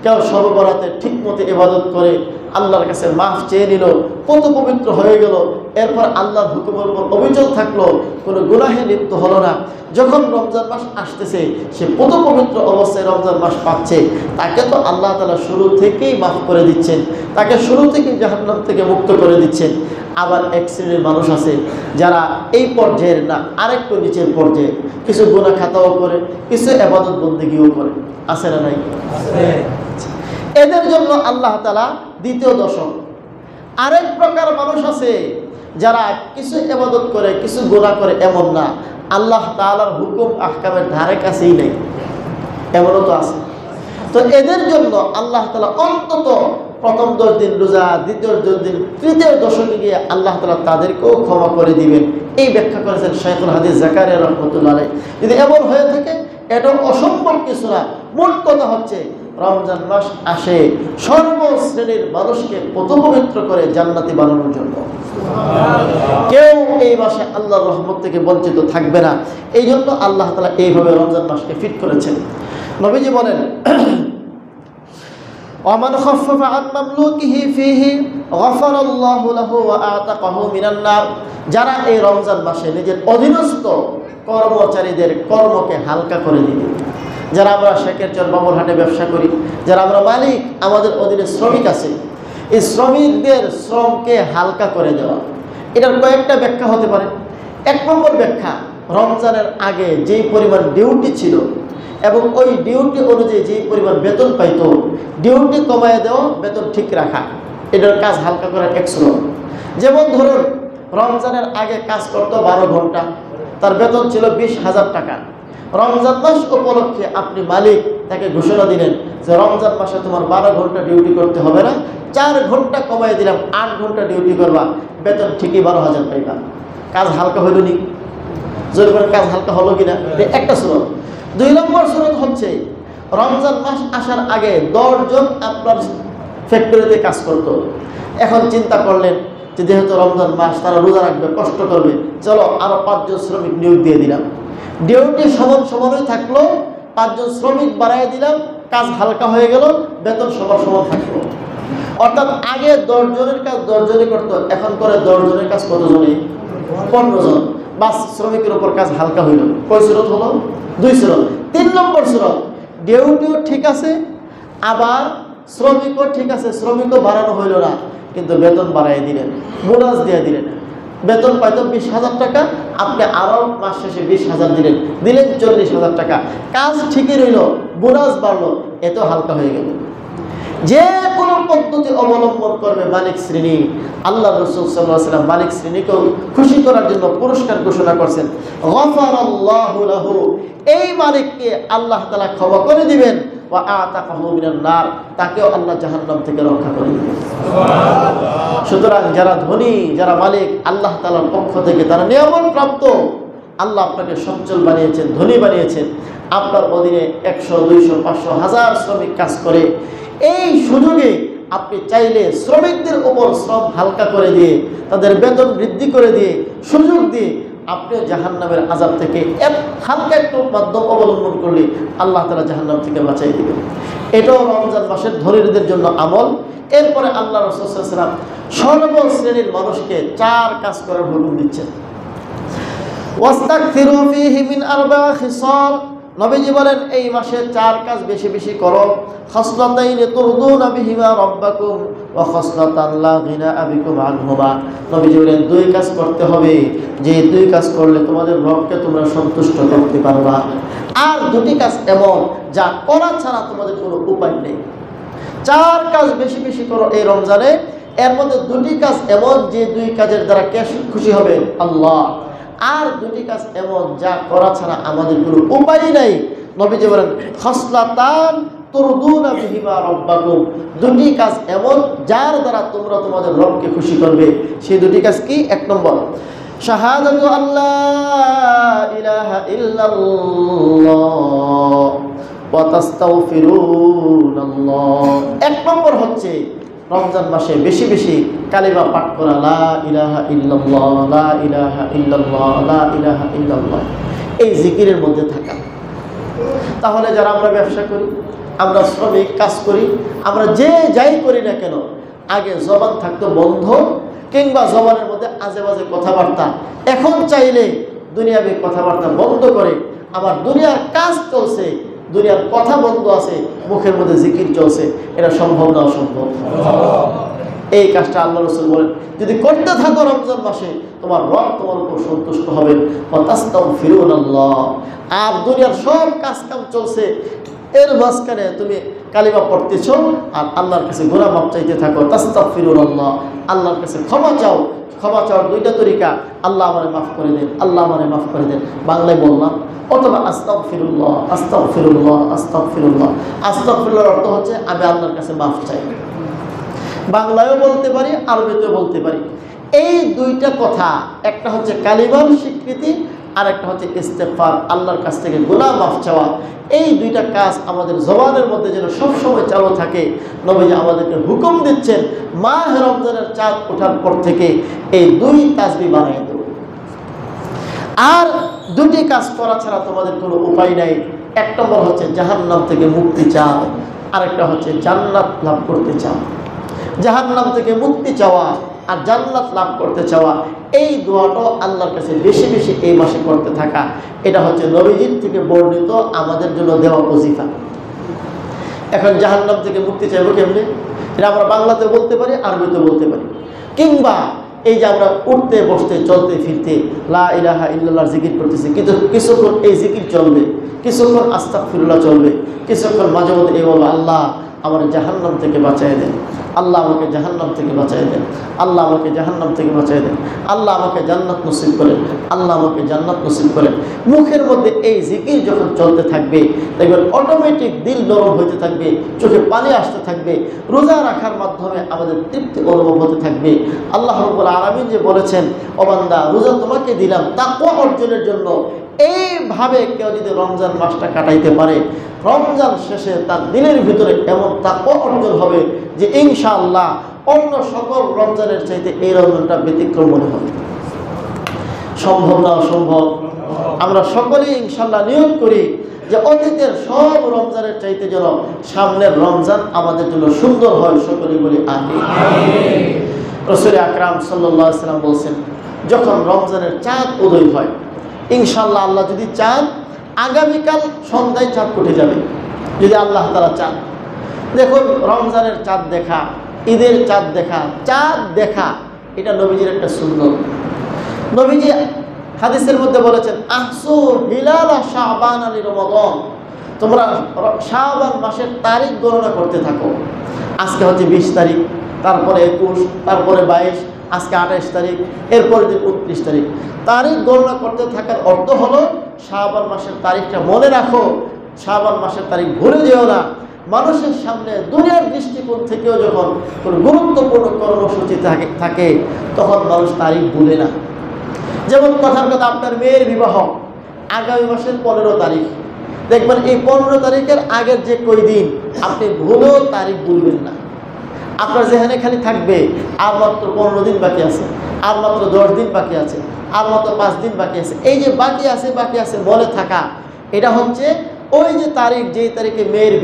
কেউ শবে বরাতে ঠিক মতো ইবাদত করে আল্লাহর কাছে মাফ চেয়ে নিল, পবিত্র হয়ে গেল, এরপর আল্লাহর হুকুমের উপর অবিচল থাকলো, কোনো গুনাহে লিপ্ত হলো না। যখন রমজান মাস আসতেছে সে পবিত্র অবস্থায় রমজান মাস পাচ্ছে, তাকে তো আল্লাহ তাআলা শুরু থেকেই মাফ করে দিচ্ছেন, তাকে শুরু থেকেই জাহান্নাম থেকে মুক্ত করে দিচ্ছেন। আবার এক শ্রেণীর মানুষ আছে যারা এই পর্যায়ের না, আরেকটু নিচের পর্যায়ে, কিছু গুনাহ খাতাও করে, কিছু ইবাদত বন্দেগীও করে, আছে না নাই? এদের জন্য আল্লাহ তাআলা দ্বিতীয় দশক। আরেক প্রকার মানুষ আছে যারা কিছু ইবাদত করে কিছু গুনাহ করে, এমন না, আল্লাহ তাআলার হুকুম আহকামের ধারে কাছেই নেই, এমনও তো আছে। তো এদের জন্য আল্লাহ তাআলা অন্তত প্রথম 10 দিন রোজা, দ্বিতীয় 10 দিন, তৃতীয় দশকে গিয়ে আল্লাহ তাআলা তাদেরকেও ক্ষমা করে দিবেন। এই ব্যাখ্যা করেছেন শাইখুল হাদিস জাকারিয়া রাহমাতুল্লাহ আলাইহি। যদি এমন হয়ে থাকে এটা অসম্ভব কিছু না। মোট কথা হচ্ছে রমজান মাস আসে সর্বশ্রেণীর মানুষকে পবিত্র করে জান্নাতি বানানোর জন্য। কেউ এই মাসে আল্লাহর রহমত থেকে বঞ্চিত থাকবে না। এই জন্য আল্লাহ তাআলা এইভাবে রমজান মাসকে ফিট করেছেন। নবীজি বলেন ওমান খাফফা আন মামলুকিহি ফিহি গফারাল্লাহু লাহু ওয়া আতাকাহু মিনান নার, যারা এই রমজান মাসে নিজের অধীনস্থ কর্মচারীদের কর্মকে হালকা করে দিবে। যারা আমরা শেখের চর বাবুরহাটে ব্যবসা করি, যারা আমরা মালিক, আমাদের অধীনে শ্রমিক আছে, এই শ্রমিকদের শ্রমকে হালকা করে দেওয়া, এটার কয়েকটা ব্যাখ্যা হতে পারে। 1 নম্বর ব্যাখ্যা, রমজানের আগে যেই পরিমাণ ডিউটি ছিল এবং ওই ডিউটি অনুযায়ী যেই পরিমাণ বেতন পাইতো, ডিউটি কমায় দেওয়া, বেতন ঠিক রাখা, এটার কাজ হালকা করার এক শ্রম। যেমন ধরুন রমজানের আগে কাজ করতো 12 ঘন্টা, তার বেতন ছিল 20,000 টাকা। রমজান মাস উপলক্ষে আপনি মালিক তাকে ঘোষণা দিলেন যে রমজান মাসে তোমার 12 ঘন্টা ডিউটি করতে হবে না, 4 ঘন্টা কমাই দিলাম, 8 ঘন্টা ডিউটি করবা, বেতন ঠিকই 12,000 পাইবা। কাজ হালকা হইল নি? জোর করে কাজ হালকা হলো কিনা? একটা সুরত। 2 নম্বর সুরত হচ্ছে রমজান মাস আসার আগে 10 জন আপনার ফ্যাক্টরিতে কাজ করতো। এখন চিন্তা করলেন যে যেহেতু রমজান মাস, তারা রোজা রাখবে, কষ্ট করবে, চলো আরো 5 জন শ্রমিক নিয়োগ দিয়ে দিলাম। ডিউটি সমানই থাকলো, 5 জন শ্রমিক বাড়াই দিলাম, কাজ হালকা হয়ে গেল, বেতন সমান থাকলো। অর্থাৎ আগে 10 জনের কাজ 10 জনই করতো, এখন করে 10 জনের কাজ কতজনই? 15 জন। বাস শ্রমিকের উপর কাজ হালকা হইল। কয় সুরত হলো? 2 সুরত। 3 নম্বর সুরত, ডিউটিও ঠিক আছে, আবার শ্রমিকও ঠিক আছে, শ্রমিকও বাড়ানো হইল না, কিন্তু বেতন বাড়াই দিলেন, বোনাস দিয়ে দিলেন। বেতন পাইতো 20,000 টাকা, আপনি আরও মাস শেষে 20,000 দিলেন 40,000 টাকা। কাজ ঠিকই রইল, বোনাস বাড়লো, এত হালকা হয়ে গেল। যে কোনো পদ্ধতি অবলম্বন করবে মালিক শ্রেণী, আল্লাহ রাসূল সাল্লাল্লাহু আলাইহি ওয়াসাল্লাম মালিক শ্রেণীকেও খুশি করার জন্য পুরস্কার ঘোষণা করছেন, গফারাল্লাহু লাহু, এই মালিককে আল্লাহ তাআলা ক্ষমা করে দিবেন, ওয়া আতাকাহু মিনান নার, তাকেও আল্লাহ জাহান্নাম থেকে রক্ষা করে দিবেন। সুবহানাল্লাহ। সুতরাং যারা ধনী, যারা মালিক আল্লাহ তাআলার পক্ষ থেকে, তারা নিয়ামত প্রাপ্ত। আল্লাহ আপনাকে সচ্ছল বানিয়েছেন, ধনী বানিয়েছেন। আপনার অধীনে 100, 200, 500, 1000 শ্রমিক কাজ করে। এই সুযোগে আপনি চাইলে শ্রমিকদের উপর শ্রম হালকা করে দিয়ে, তাদের বেতন বৃদ্ধি করে দিয়ে, সুযোগ দিয়ে আপনিও জাহান্নামের আযাব থেকে হালকা একটু মাধ্যম অবলম্বন করলে আল্লাহ তাআলা জাহান্নাম থেকে বাঁচাই দিবেন। এটাও রমজান মাসের ধনীদের জন্য আমল। এরপরে আল্লাহ রাসূল সাল্লাল্লাহু আলাইহি ওয়াসাল্লাম সর্বশ্রেণীর মানুষকে 4 কাজ করার হুকুম দিচ্ছেন। ওয়াস্তাগফিরু ফীহি মিন আরবা'a খিসাল, নবীজি বলেন এই মাসে 4 কাজ বেশি বেশি করো। খাসলাতাইনি তুরদুনা বিহিমা রাব্বাকুম ওয়া খাসলাতান লা গিনা বিকুম আনহুমা, নবীজি বলেন 2 কাজ করতে হবে, যে 2 কাজ করলে তোমাদের রবকে তোমরা সন্তুষ্ট করতে পারবা। আর 2টি কাজ এমন যা করা ছাড়া তোমাদের কোনো উপায় নেই। 4 কাজ বেশি বেশি করো এই রমজানে। এর মধ্যে 2টি কাজ এমন যে 2 কাজের দ্বারা কে খুশি হবে? আল্লাহ। আর 2টি কাজ এমন যা করা ছাড়া আমাদের কোনো উপায় নাই। নবীজি বলেন খাসলাতান তুরদুনা বিহিমা রাব্বাকুম, 2টি কাজ এমন যার দ্বারা তোমরা তোমাদের রবকে খুশি করবে। সেই 2টি কাজ কি? 1 নম্বর শাহাদাতু আল্লাহ ইলাহা ইল্লাল্লাহ ওয়া তাস্তাগফিরুনাল্লাহ। 1 নম্বর হচ্ছে রমজান মাসে বেশি বেশি কালিমা পাঠ করা, লা ইলাহা ইল্লাল্লাহ, লা ইলাহা ইল্লাল্লাহ, লা ইলাহা ইল্লাল্লাহ, এই জিকিরের মধ্যে থাকা। তাহলে যারা আমরা ব্যবসা করি, আমরা শ্রমিক কাজ করি, আমরা যে যাই করি না কেন, আগে জবান থাকতো বন্ধ, কিংবা জবানের মধ্যে আজে বাজে কথাবার্তা। এখন চাইলে দুনিয়াবি কথাবার্তা বন্ধ করে আমার দুনিয়ার কাজ চলছে, দুনিয়ার কথা বন্ধ আছে, মুখের মধ্যে জিকির চলছে। এটা সম্ভব না? অসম্ভব। এই কাজটা আল্লাহ রাসূল বলেন যদি করতে থাকো রমজান মাসে, তোমার রব তোমার উপর সন্তুষ্ট হবেন। ওয়া তাস্তাগফিরুনাল্লাহ, আর দুনিয়ার সব কাজ কাম চলছে, এর মাঝখানে তুমি কালিমা পড়তেছো আর আল্লাহর কাছে গুনাহ মাফ চাইতে থাকো। তাস্তাগফিরুনাল্লাহ, আল্লাহর কাছে ক্ষমা চাও। ক্ষমা চাওয়ার 2টা তরিকা, আল্লাহ আমারে মাফ করে দেন, আল্লাহ আমারে মাফ করে দেন, বাংলায় বললাম, অথবা আস্তাগফিরুল্লাহ, আস্তাগফিরুল্লাহ, আস্তাগফিরুল্লাহ। আস্তাগফিরুল্লাহর অর্থ হচ্ছে আমি আল্লাহর কাছে মাফ চাই। বাংলায়ও বলতে পারি, আরবিতেও বলতে পারি। এই 2টা কথা, একটা হচ্ছে কালিমার স্বীকৃতি, আর একটা হচ্ছে ইস্তেগফার, আল্লাহর কাছ থেকে গুনাহ মাফ চাওয়া। এই 2টা কাজ আমাদের জবানের মধ্যে যেন সবসময় চালু থাকে। নবীজি আমাদেরকে হুকুম দিচ্ছেন মাহে রমজানের চাঁদ ওঠার পর থেকে এই 2 তাসবিহ বানায় দেব। আর 2টি কাজ করা ছাড়া তোমাদের কোনো উপায় নাই। 1 নম্বর হচ্ছে জাহান্নাম থেকে মুক্তি চাও, আরেকটা হচ্ছে জান্নাত লাভ করতে চাও। জাহান্নাম থেকে মুক্তি চাওয়া আর জান্নাত লাভ করতে চাওয়া, এই দোয়াটাও আল্লাহর কাছে বেশি বেশি এই মাসে করতে থাকা। এটা হচ্ছে নবীজির থেকে বর্ণিত আমাদের জন্য দেওয়া ওজিফা। এখন জাহান্নাম থেকে মুক্তি চাইবো কেমনে? এটা আমরা বাংলাতে বলতে পারি, আরবিতে বলতে পারি, কিংবা এই যে আমরা উঠতে বসতে চলতে ফিরতে লা ইলাহা ইল্লাল্লাহর জিকির করতেছি, কিন্তু কিছুক্ষণ এই জিকির চলবে, কিছুক্ষণ আস্তাগফিরুল্লাহ চলবে, কিছুক্ষণ মাঝে মধ্যে এই বলবো আল্লাহ আমার জাহান্নাম থেকে বাঁচায় দেন, আল্লাহ আমাকে জাহান্নাম থেকে বাঁচায় দেন, আল্লাহ আমাকে জাহান্নাম থেকে বাঁচায় দেন, আল্লাহ আমাকে জান্নাত নসিব করেন, আল্লাহ আমাকে জান্নাত নসিব করেন। মুখের মধ্যে এই জিকির যখন চলতে থাকবে, দেখবেন অটোমেটিক দিল নরম হতে থাকবে, চোখে পানি আসতে থাকবে। রোজা রাখার মাধ্যমে আমাদের তৃপ্তি অনুভব হতে থাকবে। আল্লাহ রাব্বুল আলামিন যে বলেছেন, ও বান্দা রোজা তোমাকে দিলাম তাকওয়া অর্জনের জন্য। এইভাবে কেউ যদি রমজান মাসটা কাটাইতে পারে, রমজান শেষে তার দিলের ভিতরে এমন তাকওয়া অর্জন হবে যে ইনশাআল্লাহ অন্য সকল রমজানের চাইতে এই রমজানটা ব্যতিক্রম মনে হবে। সম্ভব না? অসম্ভব? আমরা সকলেই ইনশাআল্লাহ নিয়ত করি যে অতীতের সব রমজানের চাইতে যেন সামনের রমজান আমাদের জন্য সুন্দর হয়। সকলেই বলি আমিন। রাসূল আকরাম সাল্লাল্লাহু আলাইহি ওয়াসাল্লাম বলেছেন, যখন রমজানের চাঁদ উদয় হয়, ইনশাআল্লাহ আল্লাহ যদি চান, আগামীকাল সন্ধ্যায় চাঁদ উঠে যাবে, যদি আল্লাহ তাআলা চান। দেখুন, রমজানের চাঁদ দেখা, ঈদের চাঁদ দেখা, চাঁদ দেখা এটা নবীজির একটা সুন্নত। নবীজি হাদিসের মধ্যে বলেছেন, আহসু হিলাল শাবান আলি রমাদান, তোমরা শাবান মাসের তারিখ গণনা করতে থাকো। আজকে হচ্ছে 20 তারিখ, তারপরে 21, তারপরে 22, আজকে 28 তারিখ, এরপরে 29 তারিখ। তারিখ গণনা করতে থাকার অর্থ হলো শাবান মাসের তারিখটা মনে রাখো, শাবান মাসের তারিখ ভুলে যেও না। মানুষের সামনে দুনিয়ার দৃষ্টিকোণ থেকেও যখন কোনো গুরুত্বপূর্ণ কর্মসূচি থাকে তখন মানুষ তারিখ ভুলে না। যেমন কথার কথা, আপনার মেয়ের বিবাহ আগামী মাসের 15 তারিখ, দেখবেন এই 15 তারিখের আগের যে কই দিন আপনি ভুলেও তারিখ ভুলবেন না। আপনার যেখানে খালি থাকবে আর মাত্র 15 দিন বাকি আছে, আর মাত্র 10 দিন বাকি আছে, আর মাত্র 5 দিন বাকি আছে। এই যে বাকি আছে বলে থাকা, এটা হচ্ছে ওই যে তারিখ, যেই তারিখে মেয়ের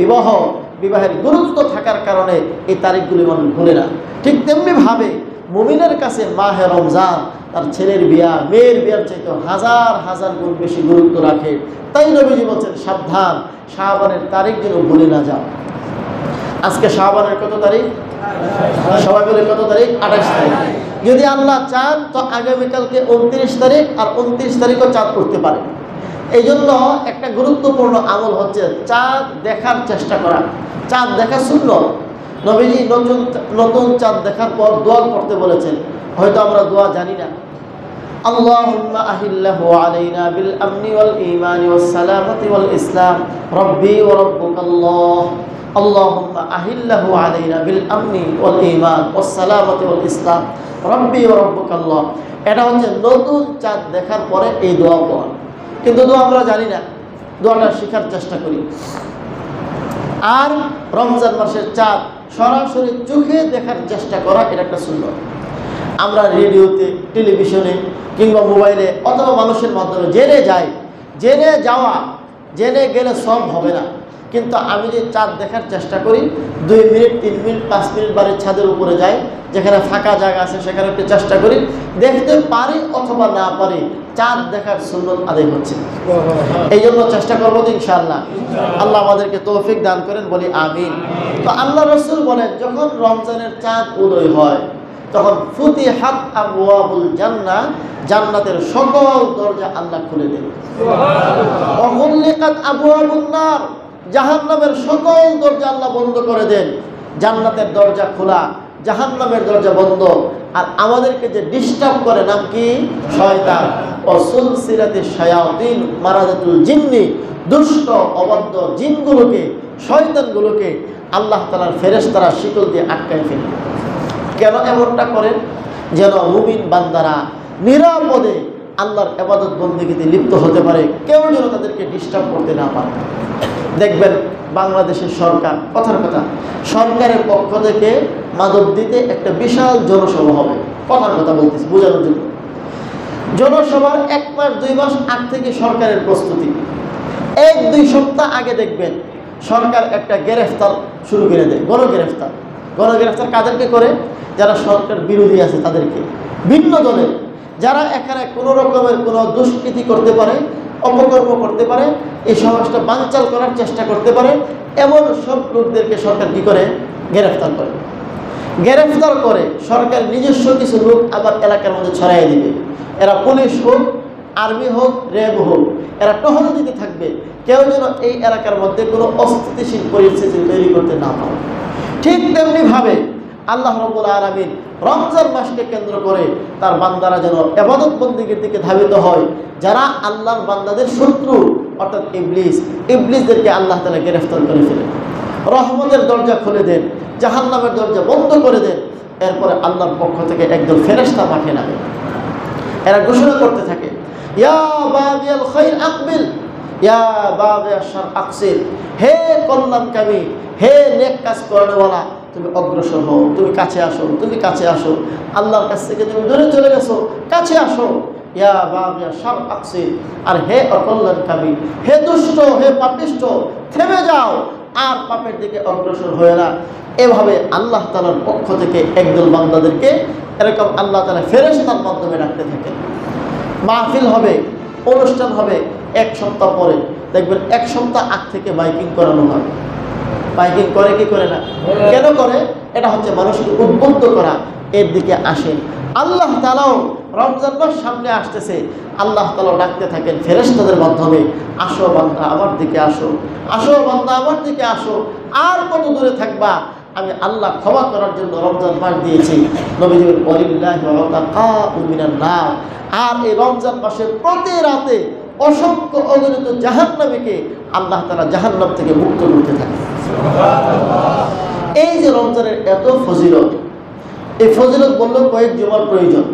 বিবাহের গুরুত্ব থাকার কারণে এই তারিখগুলি মানুষ ভুলে না। ঠিক তেমনিভাবে মুমিনের কাছে মাহে রমজান তার ছেলের বিয়া, মেয়ের বিয়ার চাইতে হাজার হাজার গুণ বেশি গুরুত্ব রাখে। তাই নবীজি বলছেন, সাবধান, শাবানের তারিখ যেন ভুলে না যাও। আজকে শাবানের কত তারিখ? সবাই বলে কত তারিখ? 28 তারিখ। যদি আল্লাহ চান তো আগামীকালকে 29 তারিখ, আর 29 তারিখও চাঁদ করতে পারে। এই জন্য একটা গুরুত্বপূর্ণ আমল হচ্ছে চাঁদ দেখার চেষ্টা করা। চাঁদ দেখা সুন্নাত। নবীজি নতুন চাঁদ দেখার পর দোয়া করতে বলেছেন, হয়তো আমরা দোয়া জানি না। আল্লাহুম্মা আহিল্লাহু আলাইনা বিল আমনি ওয়াল ঈমানি ওয়াস সালামাতি ওয়াল ইসলাম রব্বি ওয়া রাব্বুকাল্লাহ। আল্লাহুম্মা আহিল্লাহু আলাইনা বিল আমনি ওয়াল ঈমান ওয়াস সালামাতি ওয়াল ইসলাম রব্বি ওয়া রাব্বুকাল্লাহ। এটা হচ্ছে নতুন চাঁদ দেখার পরে এই দোয়া পড়া। কিন্তু দোয়া আমরা জানি না, দোয়াটা শেখার চেষ্টা করি। আর রমজান মাসের চাঁদ সরাসরি চোখে দেখার চেষ্টা করা, এটা একটা সুন্নাত। আমরা রেডিওতে, টেলিভিশনে কিংবা মোবাইলে অথবা মানুষের মাধ্যমে জেনে গেলে সব হবে না। কিন্তু আমি যে চাঁদ দেখার চেষ্টা করি, 2 মিনিট, 3 মিনিট, 5 মিনিট বাড়ির ছাদের উপরে যাই, যেখানে ফাঁকা জায়গা আছে সেখানে একটু চেষ্টা করি, দেখতে পারি অথবা না পারি, চাঁদ দেখার সুন্নাত আদায় হচ্ছে। এই জন্য চেষ্টা করবো তো ইনশাআল্লাহ। আল্লাহ আমাদেরকে তৌফিক দান করেন, বলি আমিন। তো আল্লাহ রাসূল বলেন, যখন রমজানের চাঁদ উদয় হয় তখন ফুতিহাত আবওয়াবুল জান্নাহ, জান্নাতের সকল দরজা আল্লাহ খুলে দেন। ওয়া গুলিকাত আবওয়াবুন নার, জাহান্নামের সকল দরজা আল্লাহ বন্ধ করে দেন। জান্নাতের দরজা খোলা, জাহান্নামের দরজা বন্ধ। আর আমাদেরকে যে ডিস্টার্ব করে, নাম কি? শয়তান। ও সুলসিলাতিশ শায়াতিন মারাদাতুল জিন্নি, দুষ্ট অবাধ্য জিনগুলোকে, শয়তানগুলোকে আল্লাহ তাআলার ফেরেশতারা শিকল দিয়ে আটকায় ফেলে। কেন এমনটা করেন? যেন মুমিন বান্দারা নিরাপদে আল্লাহর ইবাদত বন্দেগীতে লিপ্ত হতে পারে, কেউ যেন তাদেরকে ডিস্টার্ব করতে না পারে। দেখবেন বাংলাদেশের সরকার, কথার কথা, সরকারের পক্ষ থেকে মাদকদিতে একটা বিশাল জনসভা হবে। কথার কথা বলতেছি বোঝানোর জন্য। জনসভার 1 মাস 2 মাস আগ থেকে সরকারের প্রস্তুতি। 1-2 সপ্তাহ আগে দেখবেন সরকার একটা গ্রেফতার শুরু করে দেয়, গণগ্রেফতার কাদেরকে করে? যারা সরকার বিরোধী আছে তাদেরকে, ভিন্ন দলের যারা এখানে কোনো রকমের কোনো দুষ্কৃতি করতে পারে, অপকর্ম করতে পারে, এই সমাজটা বানচাল করার চেষ্টা করতে পারে, এমন সব লোকদেরকে সরকার কি করে? গ্রেফতার করে সরকার নিজস্ব কিছু লোক আবার এলাকার মধ্যে ছড়াইয়ে দিবে। এরা পুলিশ হোক, আর্মি হোক, র্যাব হোক, এরা টহল দিতে থাকবে, কেউ যেন এই এলাকার মধ্যে কোনো অস্থিতিশীল পরিস্থিতি তৈরি করতে না পারে। ঠিক তেমনিভাবে আল্লাহ রাব্বুল আলামিন রমজান মাসকে কেন্দ্র করে তার বান্দারা যেন ইবাদত বন্দেগীর দিকে ধাবিত হয়। যারা আল্লাহর বান্দাদের শত্রু, অর্থাৎ ইবলিসদেরকে আল্লাহ তাআলা গ্রেফতার করে ফেলেন, রহমতের দরজা খুলে দেন, জাহান্নামের দরজা বন্ধ করে দেন। এরপরে আল্লাহর পক্ষ থেকে একদল ফেরেশতা পাঠিয়ে নেবে। এরা ঘোষণা করতে থাকে, ইয়া বাগিয়াল খাইর আকবিল, ইয়া বাগিয়াশ শার আকসির। হে কল্যাণকামী, হে নেক কাজ করানোওয়ালা, তুমি অগ্রসর হও, তুমি কাছে আসো। আল্লাহর কাছ থেকে তুমি দূরে চলে গেছো, কাছে আসো। ইয়া বাগিয়াশ শার আকসির। আর হে অকল্যাণকামী, হে দুষ্ট, হে পাপিষ্ঠ, থেমে যাও, আর পাপের দিকে অগ্রসর হয়ে না। এভাবে আল্লাহ তাআলার পক্ষ থেকে একদল বান্দাদেরকে এরকম আল্লাহ তাআলা ফেরেশতার মাধ্যমে ডাকতে থাকেন। মাহফিল হবে, অনুষ্ঠান হবে, 1 সপ্তাহ পরে দেখবেন 1 সপ্তাহ আগ থেকে মাইকিং করানো হয়। মাইকিং করে কি করে না? কেন করে? এটা হচ্ছে মানুষকে উদ্বুদ্ধ করা, এর দিকে আসেন। আল্লাহ তাআলাও রমজান মাস সামনে আসতেছে, আল্লাহ তাআলা ডাকতে থাকেন ফেরেশতাদের মাধ্যমে, আসো বান্দা আমার দিকে আসো, আসো বান্দা আমার দিকে আসো, আর কত দূরে থাকবা, আমি আল্লাহ ক্ষমা করার জন্য রমজান মাস দিয়েছি। নবীজি ওয়ালিল্লাহি ওয়াতাকাউ মিনান নার। আর এই রমজান মাসের প্রতি রাতে অসংখ্য অগণিত জাহান্নামীকে আল্লাহ তাআলা জাহান্নাম থেকে মুক্ত করতে থাকে। এই যে রমজানের এত ফজিলত, এই ফজিলত বললেও কয়েক জুমার প্রয়োজন।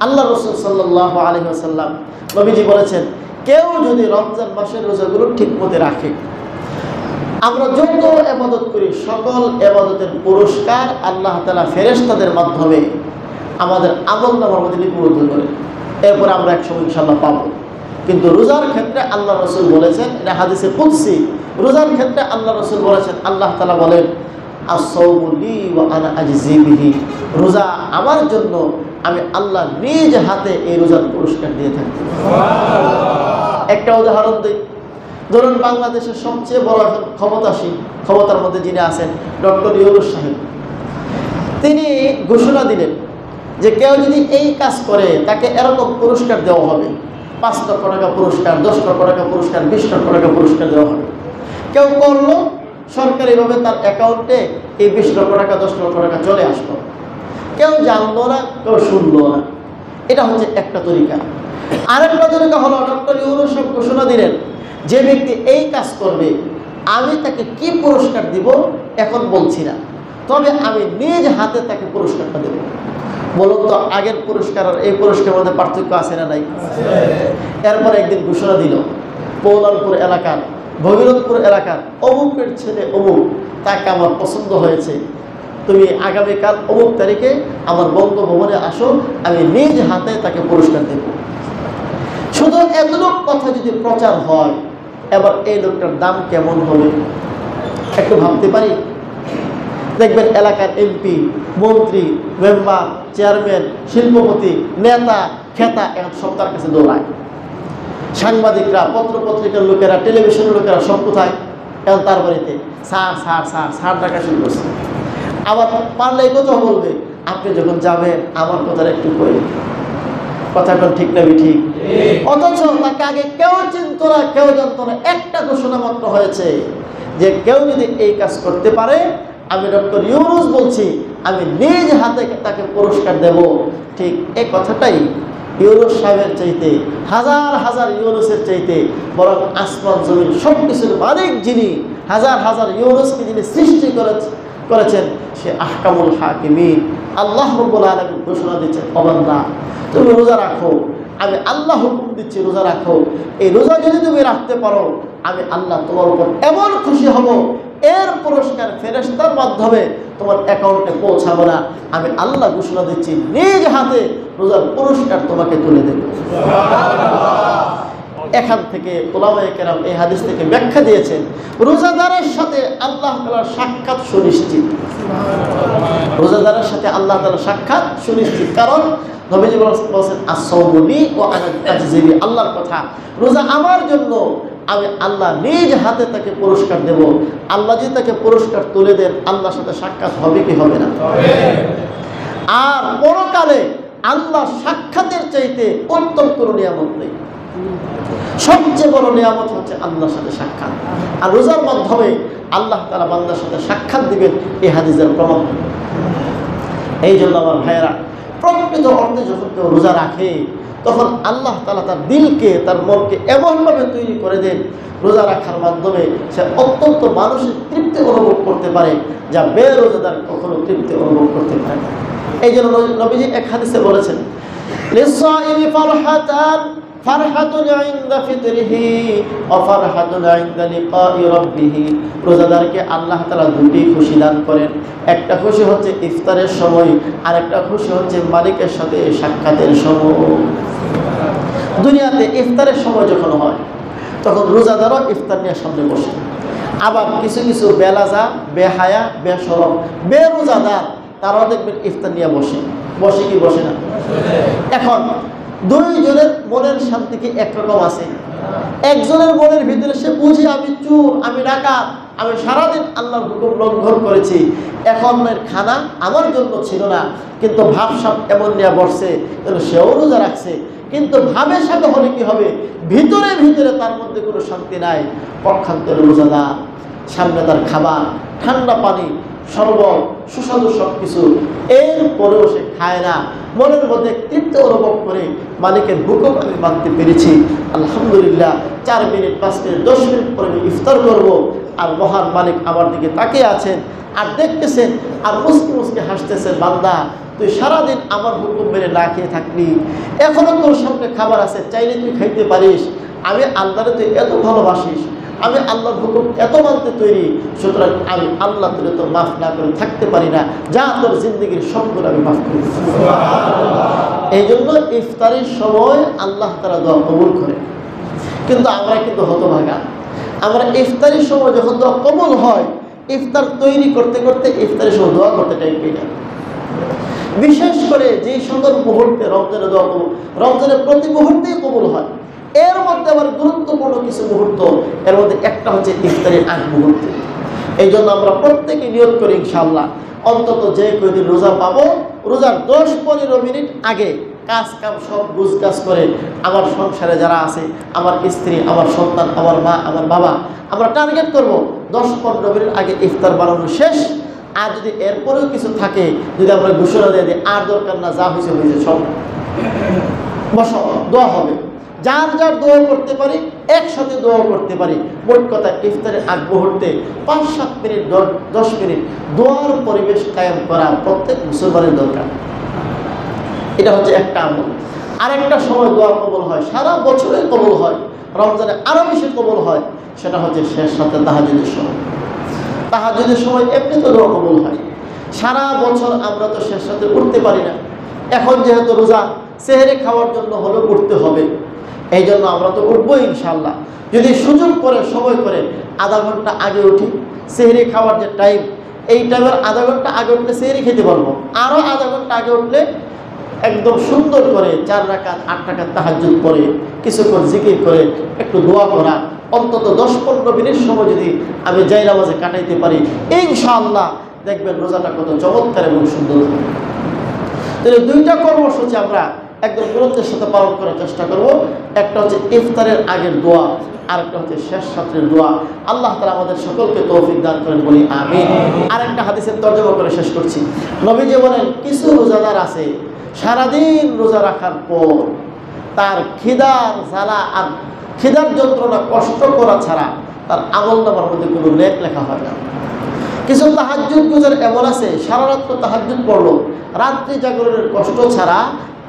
আল্লাহ রাসূল সাল্লাল্লাহু আলাইহি ওয়াসাল্লাম নবীজি বলেছেন, কেউ যদি রমজান মাসের রোজাগুলো ঠিকমতো রাখে, আমরা যত ইবাদত করি সকল ইবাদতের পুরস্কার আল্লাহ তাআলা ফেরেশতাদের মাধ্যমে আমাদের আমলনামার মধ্যে লিপিবদ্ধ করে, এরপর আমরা একসময় ইনশাআল্লাহ পাবো। কিন্তু রোজার ক্ষেত্রে আল্লাহ রাসূল বলেছেন, এটা হাদিসে কুদসি, রোজার ক্ষেত্রে আল্লাহ রাসূল বলেছেন, আল্লাহ তাআলা বলেন আস-সাওমু লি ওয়া আনা আজজি বিহি, রোজা আমার জন্য, আমি আল্লাহ নিজ হাতে এই রোজার পুরস্কার দিয়ে থাকি। একটা উদাহরণ দিই, ধরুন বাংলাদেশের সবচেয়ে বড় এখন ক্ষমতার মধ্যে যিনি আছেন ডক্টর ইউনূস সাহেব, তিনি ঘোষণা দিলেন যে কেউ যদি এই কাজ করে তাকে এরকম পুরস্কার দেওয়া হবে, 5 লক্ষ টাকা পুরস্কার, 10 লক্ষ টাকা পুরস্কার, 20 লক্ষ টাকা পুরস্কার দেওয়া হবে। কেউ করলো, সরকারিভাবে তার অ্যাকাউন্টে এই 20 লক্ষ টাকা 10 লক্ষ টাকা চলে আসলো, কেউ জানলো না, কেউ শুনলো না। এটা হচ্ছে একটা তরিকা। আরেকটা তরিকা হলো ডক্টর ইউনূস সাহেব ঘোষণা দিলেন, যে ব্যক্তি এই কাজ করবে আমি তাকে কি পুরস্কার দিব এখন বলছি না, তবে আমি নিজ হাতে তাকে পুরস্কারটা দেব। বলুন তো আগের পুরস্কার আর এই পুরস্কারের মধ্যে পার্থক্য আছে না নাই? এরপর একদিন ঘোষণা দিল, পৌলালপুর এলাকার, ভগীরথপুর এলাকার অমুকের ছেলে অমুক, তাকে আমার পছন্দ হয়েছে, তুমি আগামীকাল অমুক তারিখে আমার বঙ্গভবনে আসো, আমি নিজ হাতে তাকে পুরস্কার দেব। শুধু এতটুক কথা যদি প্রচার হয়, এবার এই লোকটার দাম কেমন হবে একটু ভাবতে পারি। দেখবেন এলাকার এমপি, মন্ত্রী, মেম্বার, চেয়ারম্যান, শিল্পপতি, নেতা, খেতা এখন সব তার কাছে দৌড়ায়। সাংবাদিকরা, পত্রপত্রিকার লোকেরা, টেলিভিশনের লোকেরা সব কোথায়? এখন তার বাড়িতে স্যার স্যার স্যার স্যার ডাকা শুরু করছে। আবার পারলে এই কথা বলবে, আপনি যখন যাবেন আমার কথাটা একটু কই, কথা কোন ঠিক না ঠিক? অথচ তাকে আগে কেউ চিনত না, কেউ জানত না। একটা ঘোষণা মাত্র হয়েছে যে কেউ যদি এই কাজ করতে পারে, আমি ডক্টর ইউনূস বলছি, আমি নিজ হাতে তাকে পুরস্কার দেব। ঠিক এই কথাটাই ইউনূস সাহেবের চাইতে, হাজার হাজার ইউনূসের চাইতে বরং আসমান জমিন সব কিছুর মালিক যিনি, হাজার হাজার ইউনূসকে যিনি সৃষ্টি করেছেন, সে আহকামুল হাকিমিন আল্লাহ রাব্বুল আলামিন ঘোষণা দিচ্ছেন, ও বান্দা তুমি রোজা রাখো, আমি আল্লাহ হুকুম দিচ্ছি রোজা রাখো। এই রোজা যদি তুমি রাখতে পারো, আমি আল্লাহ তোমার উপর এমন খুশি হব, এর পুরস্কার ফেরেশতার মাধ্যমে তোমার অ্যাকাউন্টে পৌঁছাবে না। আমি আল্লাহ ঘোষণা দিচ্ছি, নিজ হাতে রোজার পুরস্কার তোমাকে তুলে দেব। এখান থেকে উলামায়ে কেরাম এই হাদিস থেকে ব্যাখ্যা দিয়েছেন, রোজাদারের সাথে আল্লাহ তাআলার সাক্ষাৎ সুনিশ্চিত। রোজাদারের সাথে আল্লাহ তাআলার সাক্ষাৎ সুনিশ্চিত, কারণ নবীজি বলেছেন আস-সাওমু লি ওয়া আনা আজজি বিহি, আল্লাহর কথা, রোজা আমার জন্য, আমি আল্লাহ নিজ হাতে তাকে পুরস্কার দেব। আল্লাহ যদি তাকে পুরস্কার তুলে দেন, আল্লাহর সাথে সাক্ষাৎ হবে কি হবে না? আর পরকালে আল্লাহ সাক্ষাতের চাইতে উত্তম কোনো নিয়ামত নেই। সবচেয়ে বড় নিয়ামত হচ্ছে আল্লাহর সাথে সাক্ষাৎ, আর রোজার মাধ্যমে আল্লাহ তাআলা বান্দার সাথে সাক্ষাৎ দিবেন, এই হাদিসের প্রমাণ। এই জন্য আমার ভাইয়েরা, প্রকৃত অর্থে যখন কেউ রোজা রাখে, তখন আল্লাহ তাআলা তার দিলকে, তার মনকে এমনভাবে তৈরি করে দেন, রোজা রাখার মাধ্যমে সে অত্যন্ত মানসিক তৃপ্তি অনুভব করতে পারে, যা বেরোজাদার কখনো তৃপ্তি অনুভব করতে পারে না। এই জন্য নবীজি এক হাদিসে বলেছেন, লিস-সাইমি ফারহাতান, ফারহাতুন ইনদা ফিতরিহি ওয়া ফারহাতুন ইনদা লিকাই রাব্বিহি। রোজাদারকে আল্লাহ তাআলা দুটি খুশি দান করেন, একটা খুশি হচ্ছে ইফতারের সময়, আর একটা খুশি হচ্ছে মালিকের সাথে সাক্ষাতের সময়। দুনিয়াতে ইফতারের সময় যখন হয়, তখন রোজাদারও ইফতার নিয়ে সামনে বসে। আবার কিছু কিছু বেলাজা, বেহায়া, বেশরম, বেরোজাদার, তারাও দেখবেন ইফতার নিয়ে বসে। বসে কি বসে না? এখন দুইজনের মনের শান্তি কি একরকম আছে? একজনের মনের ভিতরে সে বুঝি আমি চোর, আমি ডাকাত, আমি সারাদিন আল্লাহর হুকুম লঙ্ঘন করেছি, এখন খানা আমার জন্য ছিল না, কিন্তু ভাবসাব এমন নিয়ে বসছে সেও রোজা রাখছে, কিন্তু ভাবের সাথে হলে কি হবে, ভিতরে ভিতরে তার মধ্যে কোনো শান্তি নাই। পক্ষান্তরে রোজাদার, সামনে তার খাবার, ঠান্ডা পানি, শরবত, সুস্বাদু সব কিছু, এরপরেও সে খায় না, মনের মধ্যে তৃপ্তি অনুভব করে মালিকের হুকুম আমি মানতে পেরেছি, আলহামদুলিল্লাহ, 4 মিনিট 5 মিনিট 10 মিনিট পরে আমি ইফতার করবো, আর মহান মালিক আমার দিকে তাকিয়ে আছেন আর দেখতেছেন আর মুসকে মুসকে হাসতেছেন, বান্দা তুই সারাদিন আমার হুকুম মেনে না খেয়ে থাকলি, এখনো তোর সামনে খাবার আছে, চাইলে তুই খাইতে পারিস, আমি আল্লাহরে তুই এত ভালোবাসিস, আমি আল্লাহর হুকুম এত মানতে তৈরি, সুতরাং আমি আল্লাহ তোরে তো মাফ না করে থাকতে পারি না, যা তোর জিন্দগির সবগুলো আমি মাফ করি। এই জন্য ইফতারের সময় আল্লাহ তাআলা দোয়া কবুল করে। কিন্তু আমরা কিন্তু হতভাগা, আমরা ইফতারের সময় যখন দোয়া কবুল হয়, ইফতার তৈরি করতে করতে ইফতারের সময় দোয়া করতে টাইম পেয়ে যায়। বিশেষ করে যে সকল মুহূর্তে রমজানে দোয়া কবুল, রমজানের প্রতি মুহূর্তেই কবুল হয়, এর মধ্যে আবার গুরুত্বপূর্ণ কিছু মুহূর্ত, এর মধ্যে একটা হচ্ছে ইফতারের আগ মুহূর্ত। এই জন্য আমরা প্রত্যেকে নিয়ত করি ইনশাআল্লাহ অন্তত যে কয়দিন রোজা পাবো, রোজার 10-15 মিনিট আগে কাজ কাম সব গুছ কাজ করে আমার সংসারে যারা আছে, আমার স্ত্রী, আমার সন্তান, আমার মা, আমার বাবা, আমরা টার্গেট করব 10-15 মিনিট আগে ইফতার বানানো শেষ। আর যদি এরপরেও কিছু থাকে, যদি আমরা ঘোষণা দিয়ে দিই আর দরকার না, যা হয়েছে হয়েছে, সব বসো, দোয়া হবে, যার যার দোয়া করতে পারি একসাথে দোয়া করতে পারি। মোট কথা ইফতারের আগ মুহূর্তে 5-7 মিনিট 10 মিনিট দোয়ার পরিবেশ কায়েম করা প্রত্যেক মুসলমানের দরকার। এটা হচ্ছে একটা আমল। আরেকটা সময় দোয়া কবুল হয়, সারা বছরে কবুল হয়, রমজানে আরও বেশি কবুল হয়, সেটা হচ্ছে শেষ রাতে তাহাজ্জুদের সময়। তাহাজ্জুদের সময় এমনি তো দোয়া কবুল হয়, সারা বছর আমরা তো শেষ রাতে উঠতে পারি না, এখন যেহেতু রোজা, সেহরি খাওয়ার জন্য হলেও উঠতে হবে, এই জন্য আমরা তো উঠবো ইনশাআল্লাহ। যদি সুযোগ করে সময় করে আধা ঘন্টা আগে উঠি, সেহরি খাওয়ার যে টাইম, এই টাইমের আধা ঘন্টা আগে উঠলে সেহরি খেতে পারবো, আরও আধা ঘন্টা আগে উঠলে একদম সুন্দর করে 4 রাকাত 8 রাকাত তাহাজ্জুদ পড়ে কিছুক্ষণ জিকির করে একটু দোয়া করা, অন্তত 10-15 মিনিট সময় যদি আমি যাই নামাজে কাটাইতে পারি, ইনশাআল্লাহ দেখবেন রোজাটা কত চমৎকার এবং সুন্দর হবে। তাহলে 2টা কর্মসূচি আমরা একদম গুরুত্বের সাথে পালন করার চেষ্টা করব। একটা হচ্ছে ইফতারের আগের দোয়া, আরেকটা হচ্ছে শেষ রাতের দোয়া। আল্লাহ তাআলা আমাদের সকলকে তৌফিক দান করেন, বলি আমিন। আরেকটা হাদিসের তরজমা করে শেষ করছি। নবীজি বলেন, কিছু রোজাদার আছে সারাদিন রোজা রাখার পর তার খিদার জ্বালা আর খিদার যন্ত্রণা কষ্ট করা ছাড়া তার আমলনামার মধ্যে কোনো নেক লেখা হয় না। কিছু তাহাজ্জুদ গুজার এমন আছে, সারা রাত তাহাজ্জুদ পড়লো, রাত্রি জাগরণের কষ্ট ছাড়া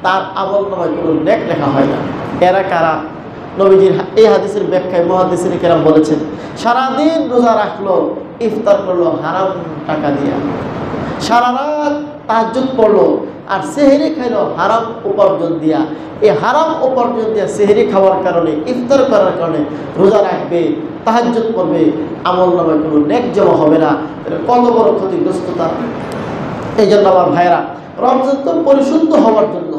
তার আমলনামায় কোনো নেক লেখা হয় না। এরা কারা? নবীজির এই হাদিসের ব্যাখ্যায় মুহাদ্দিসিন কেরাম বলেছেন, সারাদিন রোজা রাখলো, ইফতার করলো হারাম টাকা দিয়া, সারা রাত তাহাজ্জুদ পড়লো আর সেহরি খাইলো হারাম উপার্জন দিয়া। এই হারাম উপার্জন দিয়া সেহরি খাওয়ার কারণে, ইফতার করার কারণে রোজা রাখবে, তাহাজ্জুদ পড়বে, আমলনামায় কোনো নেক জমা হবে না। কত বড় ক্ষতিগ্রস্ততা! এই জন্য আমার ভাইরা, রমজান তো পরিশুদ্ধ হওয়ার জন্য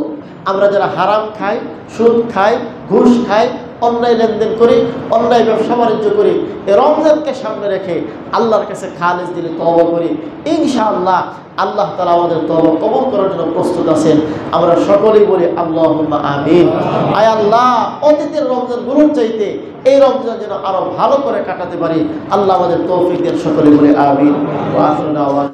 আমরা যারা হারাম খাই, সুদ খাই, ঘুষ খাই, অন্যায় লেনদেন করি, অন্যায় ব্যবসা বাণিজ্য করি, এই রমজানকে সামনে রেখে আল্লাহর কাছে খালিস দিলে তওবা করি, ইনশাআল্লাহ আল্লাহ তাআলা আমাদের তওবা কবুল করার জন্য প্রস্তুত আছেন। আমরা সকলেই বলি আল্লাহুম্মা আমিন। আয় আল্লাহ, অতীতের রমজানগুলোর চাইতে এই রমজান যেন আরো ভালো করে কাটাতে পারি, আল্লাহ আমাদের তৌফিক দেন, সকলেই বলি আমিন।